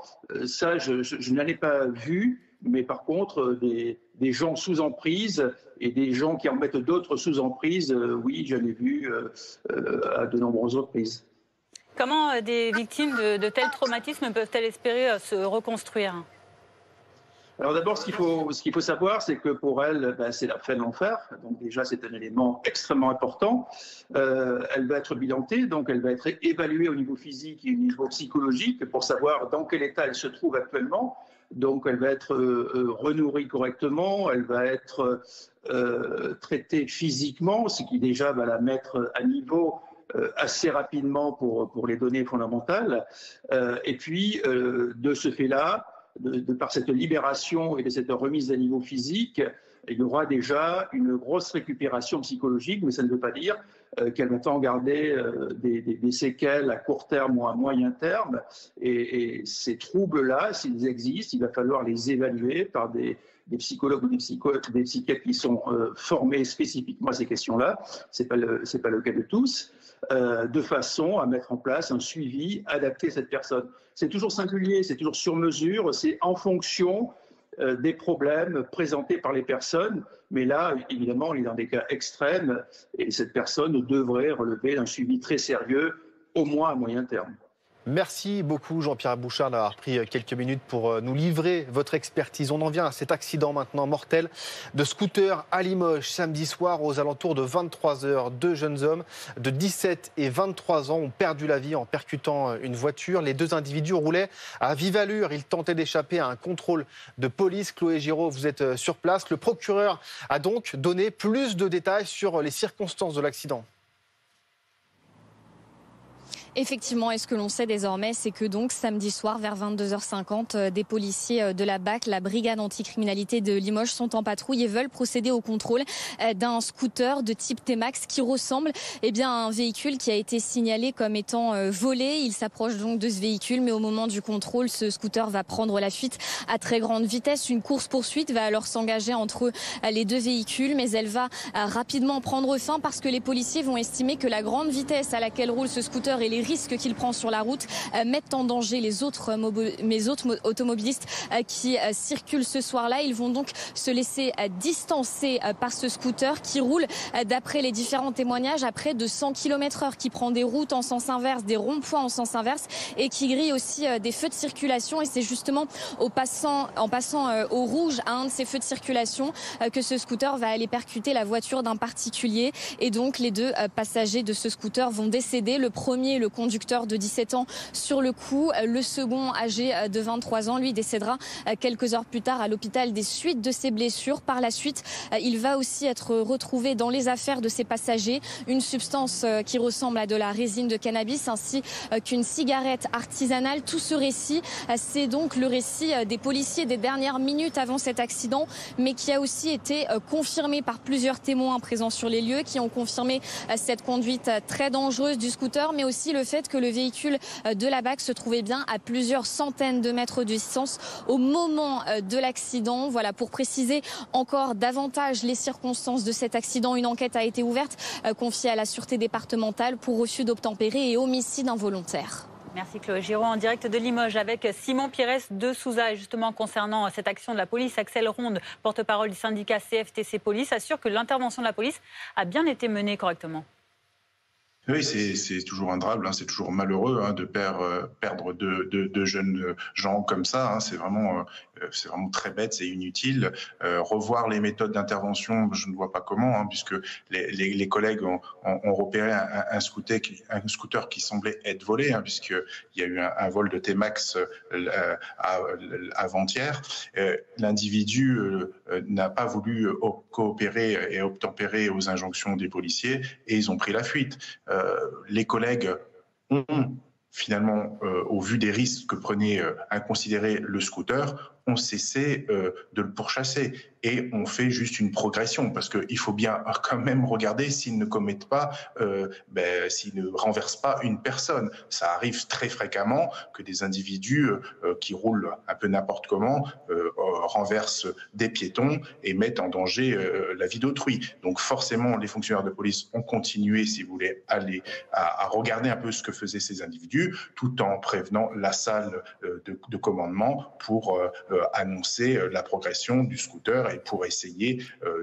ça je n'en ai pas vu, mais par contre des gens sous emprise et des gens qui en mettent d'autres sous emprise, oui, j'en ai vu à de nombreuses reprises. Comment des victimes de tels traumatismes peuvent-elles espérer se reconstruire? Alors d'abord, ce qu'il faut savoir, c'est que pour elle, c'est la fin de l'enfer. Donc déjà, c'est un élément extrêmement important. Elle va être bilantée, donc elle va être évaluée au niveau physique et au niveau psychologique pour savoir dans quel état elle se trouve actuellement. Donc elle va être renourrie correctement, elle va être traitée physiquement, ce qui déjà va la mettre à niveau assez rapidement pour les données fondamentales. Et puis, de ce fait-là, par cette libération et de cette remise à niveau physique, il y aura déjà une grosse récupération psychologique, mais ça ne veut pas dire qu'elle va en garder des séquelles à court terme ou à moyen terme. Et ces troubles-là, s'ils existent, il va falloir les évaluer par des psychologues ou des psychiatres qui sont formés spécifiquement à ces questions-là. C'est pas le cas de tous. De façon à mettre en place un suivi adapté à cette personne. C'est toujours singulier, c'est toujours sur mesure, c'est en fonction des problèmes présentés par les personnes. Mais là, évidemment, on est dans des cas extrêmes et cette personne devrait relever d'un suivi très sérieux, au moins à moyen terme. Merci beaucoup Jean-Pierre Bouchard d'avoir pris quelques minutes pour nous livrer votre expertise. On en vient à cet accident maintenant mortel de scooter à Limoges samedi soir aux alentours de 23 h. 2 jeunes hommes de 17 et 23 ans ont perdu la vie en percutant une voiture. Les 2 individus roulaient à vive allure. Ils tentaient d'échapper à un contrôle de police. Chloé Giraud, vous êtes sur place. Le procureur a donc donné plus de détails sur les circonstances de l'accident. Effectivement, et ce que l'on sait désormais, c'est que donc samedi soir vers 22h50, des policiers de la BAC, la brigade anticriminalité de Limoges, sont en patrouille et veulent procéder au contrôle d'un scooter de type T-Max qui ressemble à un véhicule qui a été signalé comme étant volé. Il s'approche donc de ce véhicule, mais au moment du contrôle, ce scooter va prendre la fuite à très grande vitesse. Une course-poursuite va alors s'engager entre les deux véhicules, mais elle va rapidement prendre fin parce que les policiers vont estimer que la grande vitesse à laquelle roule ce scooter et les risques qu'il prend sur la route mettent en danger les autres automobilistes qui circulent ce soir-là. Ils vont donc se laisser distancer par ce scooter qui roule, d'après les différents témoignages, à près de 100 km/h, qui prend des routes en sens inverse, des ronds-points en sens inverse et qui grille aussi des feux de circulation. Et c'est justement en passant au rouge à un de ces feux de circulation que ce scooter va aller percuter la voiture d'un particulier. Et donc les deux passagers de ce scooter vont décéder. Le premier, le conducteur de 17 ans, sur le coup. Le second, âgé de 23 ans, lui décédera quelques heures plus tard à l'hôpital des suites de ses blessures. Par la suite, il va aussi être retrouvé dans les affaires de ces passagers une substance qui ressemble à de la résine de cannabis ainsi qu'une cigarette artisanale. Tout ce récit, c'est donc le récit des policiers des dernières minutes avant cet accident, mais qui a aussi été confirmé par plusieurs témoins présents sur les lieux qui ont confirmé cette conduite très dangereuse du scooter, mais aussi le fait que le véhicule de la BAC se trouvait bien à plusieurs centaines de mètres de distance au moment de l'accident. Voilà, pour préciser encore davantage les circonstances de cet accident, une enquête a été ouverte, confiée à la sûreté départementale pour refus d'obtempérer et homicide involontaire. Merci Chloé Giraud, en direct de Limoges avec Simon Pires de Souza. Et justement, concernant cette action de la police, Axel Ronde, porte-parole du syndicat CFTC Police, assure que l'intervention de la police a bien été menée correctement. Oui, c'est toujours un drame, c'est toujours malheureux de perdre deux jeunes gens comme ça. C'est vraiment très bête, c'est inutile. Revoir les méthodes d'intervention, je ne vois pas comment, puisque les collègues ont repéré un scooter qui semblait être volé, puisqu'il y a eu un vol de T-Max avant-hier. L'individu n'a pas voulu coopérer et obtempérer aux injonctions des policiers et ils ont pris la fuite. Les collègues ont finalement, au vu des risques que prenait inconsidéré le scooter, ont cessé de le pourchasser et on fait juste une progression parce qu'il faut bien quand même regarder s'ils ne commettent pas, s'ils ne renversent pas une personne. Ça arrive très fréquemment que des individus qui roulent un peu n'importe comment renversent des piétons et mettent en danger la vie d'autrui. Donc forcément, les fonctionnaires de police ont continué, si vous voulez, à regarder un peu ce que faisaient ces individus tout en prévenant la salle de commandement pour annoncer la progression du scooter et pour essayer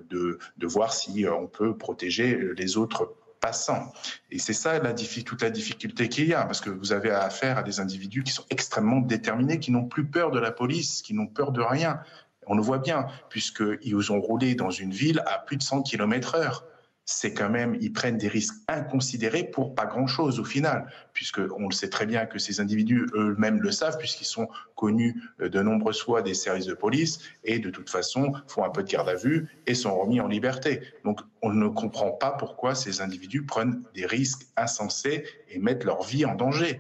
de voir si on peut protéger les autres passants. Et c'est ça toute la difficulté qu'il y a, parce que vous avez affaire à des individus qui sont extrêmement déterminés, qui n'ont plus peur de la police, qui n'ont peur de rien. On le voit bien, puisqu'ils ont roulé dans une ville à plus de 100 km/h. C'est quand même, ils prennent des risques inconsidérés pour pas grand-chose au final, puisqu'on le sait très bien que ces individus eux-mêmes le savent, puisqu'ils sont connus de nombreuses fois des services de police et de toute façon font un peu de garde à vue et sont remis en liberté. Donc on ne comprend pas pourquoi ces individus prennent des risques insensés et mettent leur vie en danger.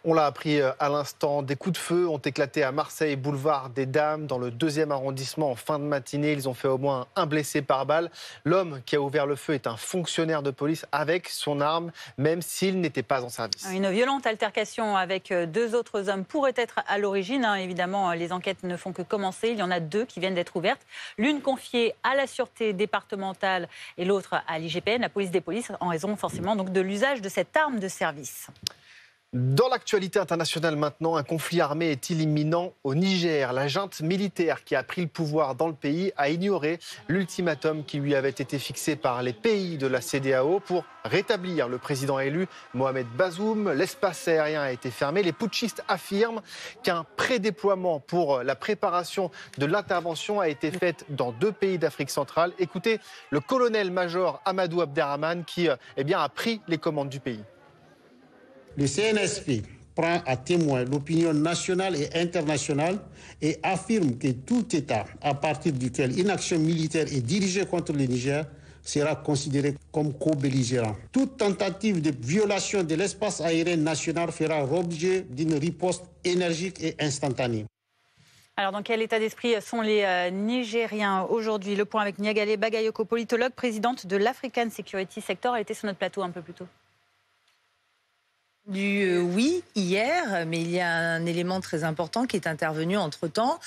On l'a appris à l'instant, des coups de feu ont éclaté à Marseille, boulevard des Dames, dans le 2e arrondissement en fin de matinée. Ils ont fait au moins un blessé par balle. L'homme qui a ouvert le feu est un fonctionnaire de police avec son arme, même s'il n'était pas en service. Une violente altercation avec 2 autres hommes pourrait être à l'origine. Évidemment, les enquêtes ne font que commencer. Il y en a 2 qui viennent d'être ouvertes. L'une confiée à la sûreté départementale et l'autre à l'IGPN, la police des polices, en raison forcément donc de l'usage de cette arme de service. Dans l'actualité internationale maintenant, un conflit armé est-il imminent au Niger? La junte militaire qui a pris le pouvoir dans le pays a ignoré l'ultimatum qui lui avait été fixé par les pays de la CEDEAO pour rétablir le président élu Mohamed Bazoum. L'espace aérien a été fermé. Les putschistes affirment qu'un prédéploiement pour la préparation de l'intervention a été fait dans 2 pays d'Afrique centrale. Écoutez le colonel-major Amadou Abderrahmane qui a pris les commandes du pays. Le CNSP prend à témoin l'opinion nationale et internationale et affirme que tout État à partir duquel une action militaire est dirigée contre le Niger sera considéré comme co-belligérant. Toute tentative de violation de l'espace aérien national fera l'objet d'une riposte énergique et instantanée. Alors, dans quel état d'esprit sont les Nigériens aujourd'hui? Le point avec Niagale Bagayoko, politologue, présidente de l'African Security Sector. Elle était sur notre plateau un peu plus tôt. Oui, hier, mais il y a un élément très important qui est intervenu entre-temps,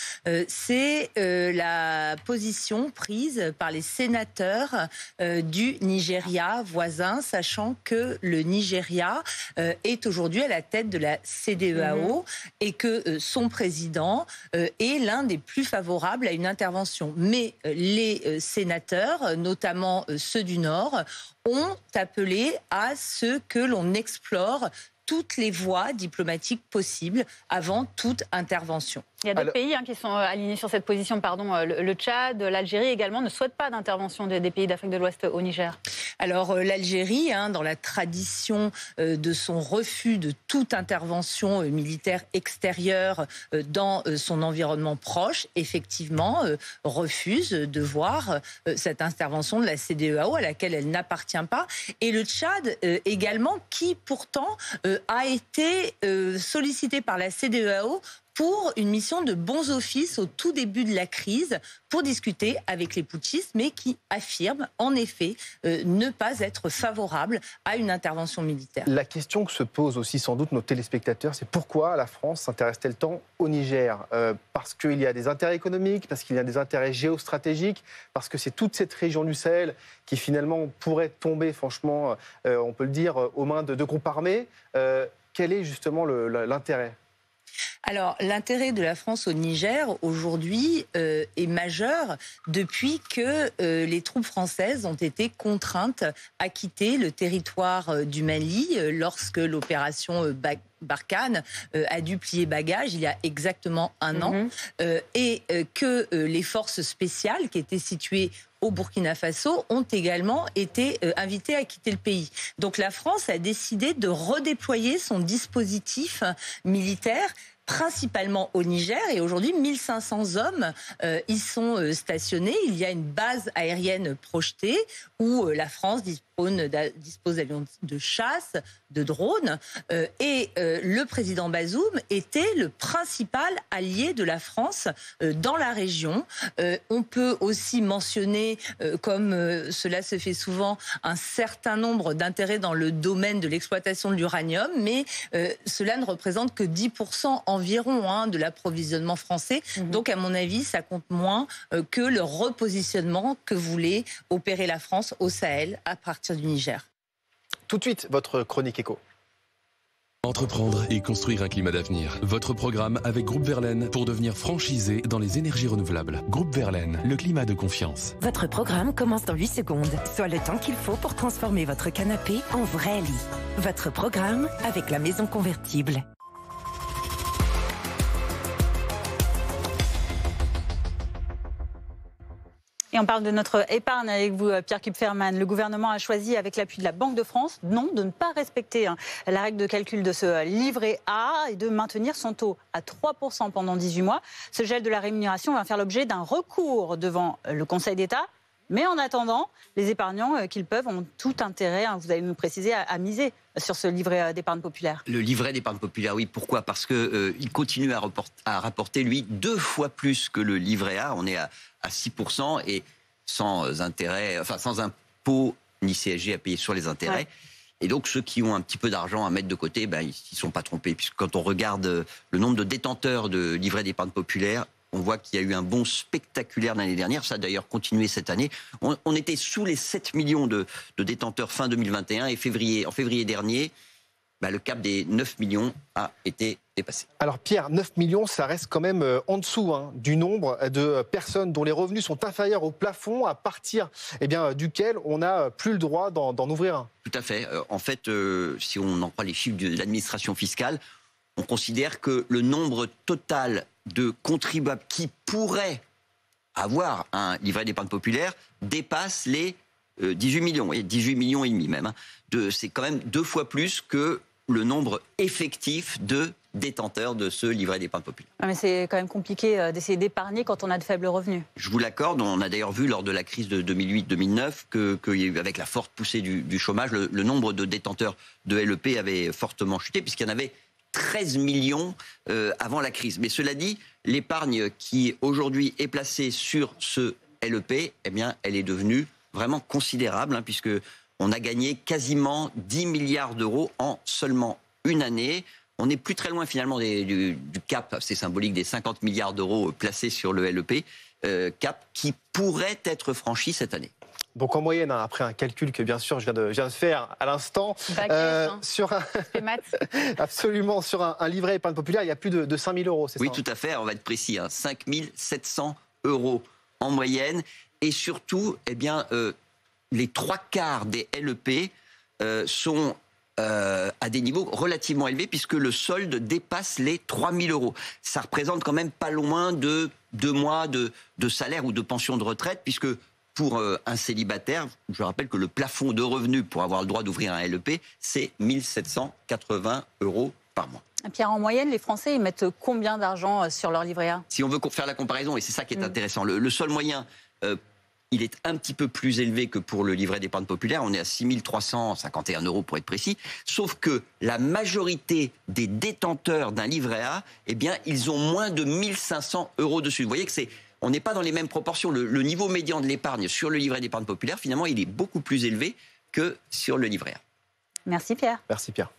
c'est la position prise par les sénateurs du Nigeria voisin, sachant que le Nigeria est aujourd'hui à la tête de la CEDEAO et que son président est l'un des plus favorables à une intervention. Mais les sénateurs, notamment ceux du Nord, ont appelé à ce que l'on explore toutes les voies diplomatiques possibles avant toute intervention. Il y a d'autres pays qui sont alignés sur cette position. Le Tchad, l'Algérie également ne souhaitent pas d'intervention des pays d'Afrique de l'Ouest au Niger. Alors l'Algérie, dans la tradition de son refus de toute intervention militaire extérieure dans son environnement proche, effectivement refuse de voir cette intervention de la CEDEAO à laquelle elle n'appartient pas. Et le Tchad également, qui pourtant a été sollicité par la CEDEAO pour une mission de bons offices au tout début de la crise pour discuter avec les putschistes, mais qui affirme en effet ne pas être favorable à une intervention militaire. La question que se posent aussi sans doute nos téléspectateurs, c'est pourquoi la France s'intéresse-t-elle tant au Niger? Parce qu'il y a des intérêts économiques, parce qu'il y a des intérêts géostratégiques, parce que c'est toute cette région du Sahel qui finalement pourrait tomber, franchement, on peut le dire, aux mains de groupes armés. Quel est justement l'intérêt ? Alors, l'intérêt de la France au Niger, aujourd'hui, est majeur depuis que les troupes françaises ont été contraintes à quitter le territoire du Mali lorsque l'opération Barkhane a dû plier bagage il y a exactement un an, et que les forces spéciales qui étaient situées au Burkina Faso ont également été invités à quitter le pays. Donc la France a décidé de redéployer son dispositif militaire principalement au Niger, et aujourd'hui 1500 hommes y sont stationnés. Il y a une base aérienne projetée où la France dispose d'avions de chasse, de drones, et le président Bazoum était le principal allié de la France dans la région. On peut aussi mentionner, comme cela se fait souvent, un certain nombre d'intérêts dans le domaine de l'exploitation de l'uranium, mais cela ne représente que 10% environ de l'approvisionnement français. Donc, à mon avis, ça compte moins que le repositionnement que voulait opérer la France au Sahel à partir du Niger. Tout de suite, votre chronique éco. Entreprendre et construire un climat d'avenir. Votre programme avec Groupe Verlaine pour devenir franchisé dans les énergies renouvelables. Groupe Verlaine, le climat de confiance. Votre programme commence dans 8 secondes, soit le temps qu'il faut pour transformer votre canapé en vrai lit. Votre programme avec la maison convertible. Et on parle de notre épargne avec vous, Pierre Kupferman. Le gouvernement a choisi, avec l'appui de la Banque de France, de ne pas respecter la règle de calcul de ce livret A et de maintenir son taux à 3% pendant 18 mois. Ce gel de la rémunération va faire l'objet d'un recours devant le Conseil d'État. Mais en attendant, les épargnants qu'ils peuvent ont tout intérêt, vous allez nous préciser, à miser sur ce livret d'épargne populaire. Le livret d'épargne populaire, oui. Pourquoi ? Parce qu'il continue à rapporter, lui, 2 fois plus que le livret A. On est à 6% et sans intérêt, sans impôt ni CSG à payer sur les intérêts. Ouais. Et donc, ceux qui ont un petit peu d'argent à mettre de côté, ils ne sont pas trompés. Puisque quand on regarde le nombre de détenteurs de livrets d'épargne populaire, on voit qu'il y a eu un bond spectaculaire l'année dernière. Ça a d'ailleurs continué cette année. On était sous les 7 millions de détenteurs fin 2021. Et en février dernier, le cap des 9 millions a été dépassé. Alors Pierre, 9 millions, ça reste quand même en dessous du nombre de personnes dont les revenus sont inférieurs au plafond à partir duquel on n'a plus le droit d'en ouvrir un. Tout à fait. En fait, si on en croit les chiffres de l'administration fiscale, on considère que le nombre total de contribuables qui pourraient avoir un livret d'épargne populaire dépasse les 18 millions, et 18 millions et demi même. C'est quand même 2 fois plus que le nombre effectif de détenteurs de ce livret d'épargne populaire. Mais c'est quand même compliqué d'essayer d'épargner quand on a de faibles revenus. Je vous l'accorde, on a d'ailleurs vu lors de la crise de 2008-2009 qu'avec la forte poussée du chômage, le nombre de détenteurs de LEP avait fortement chuté, puisqu'il y en avait 13 millions avant la crise. Mais cela dit, l'épargne qui aujourd'hui est placée sur ce LEP, eh bien, elle est devenue vraiment considérable, hein, puisque on a gagné quasiment 10 milliards d'euros en seulement une année. On n'est plus très loin finalement du cap, c'est symbolique, des 50 milliards d'euros placés sur le LEP, cap qui pourrait être franchi cette année. Donc en moyenne, après un calcul que bien sûr je viens de faire à l'instant, sur un livret épargne populaire, il y a plus de 5 000 euros, c'est ça? Oui, tout à fait, on va être précis, 5 700 euros en moyenne. Et surtout, eh bien, les 3/4 des LEP sont à des niveaux relativement élevés, puisque le solde dépasse les 3 000 euros. Ça représente quand même pas loin de 2 mois de salaire ou de pension de retraite, puisque pour un célibataire, je rappelle que le plafond de revenus pour avoir le droit d'ouvrir un LEP, c'est 1 780 euros par mois. Pierre, en moyenne, les Français, ils mettent combien d'argent sur leur livret A? Si on veut faire la comparaison, et c'est ça qui est intéressant, le sol moyen, il est un petit peu plus élevé que pour le livret d'épargne populaire. On est à 6 351 euros pour être précis. Sauf que la majorité des détenteurs d'un livret A, eh bien, ils ont moins de 1 500 euros dessus. Vous voyez que on n'est pas dans les mêmes proportions. Le niveau médian de l'épargne sur le livret d'épargne populaire, finalement, il est beaucoup plus élevé que sur le livret A. Merci Pierre. Merci Pierre.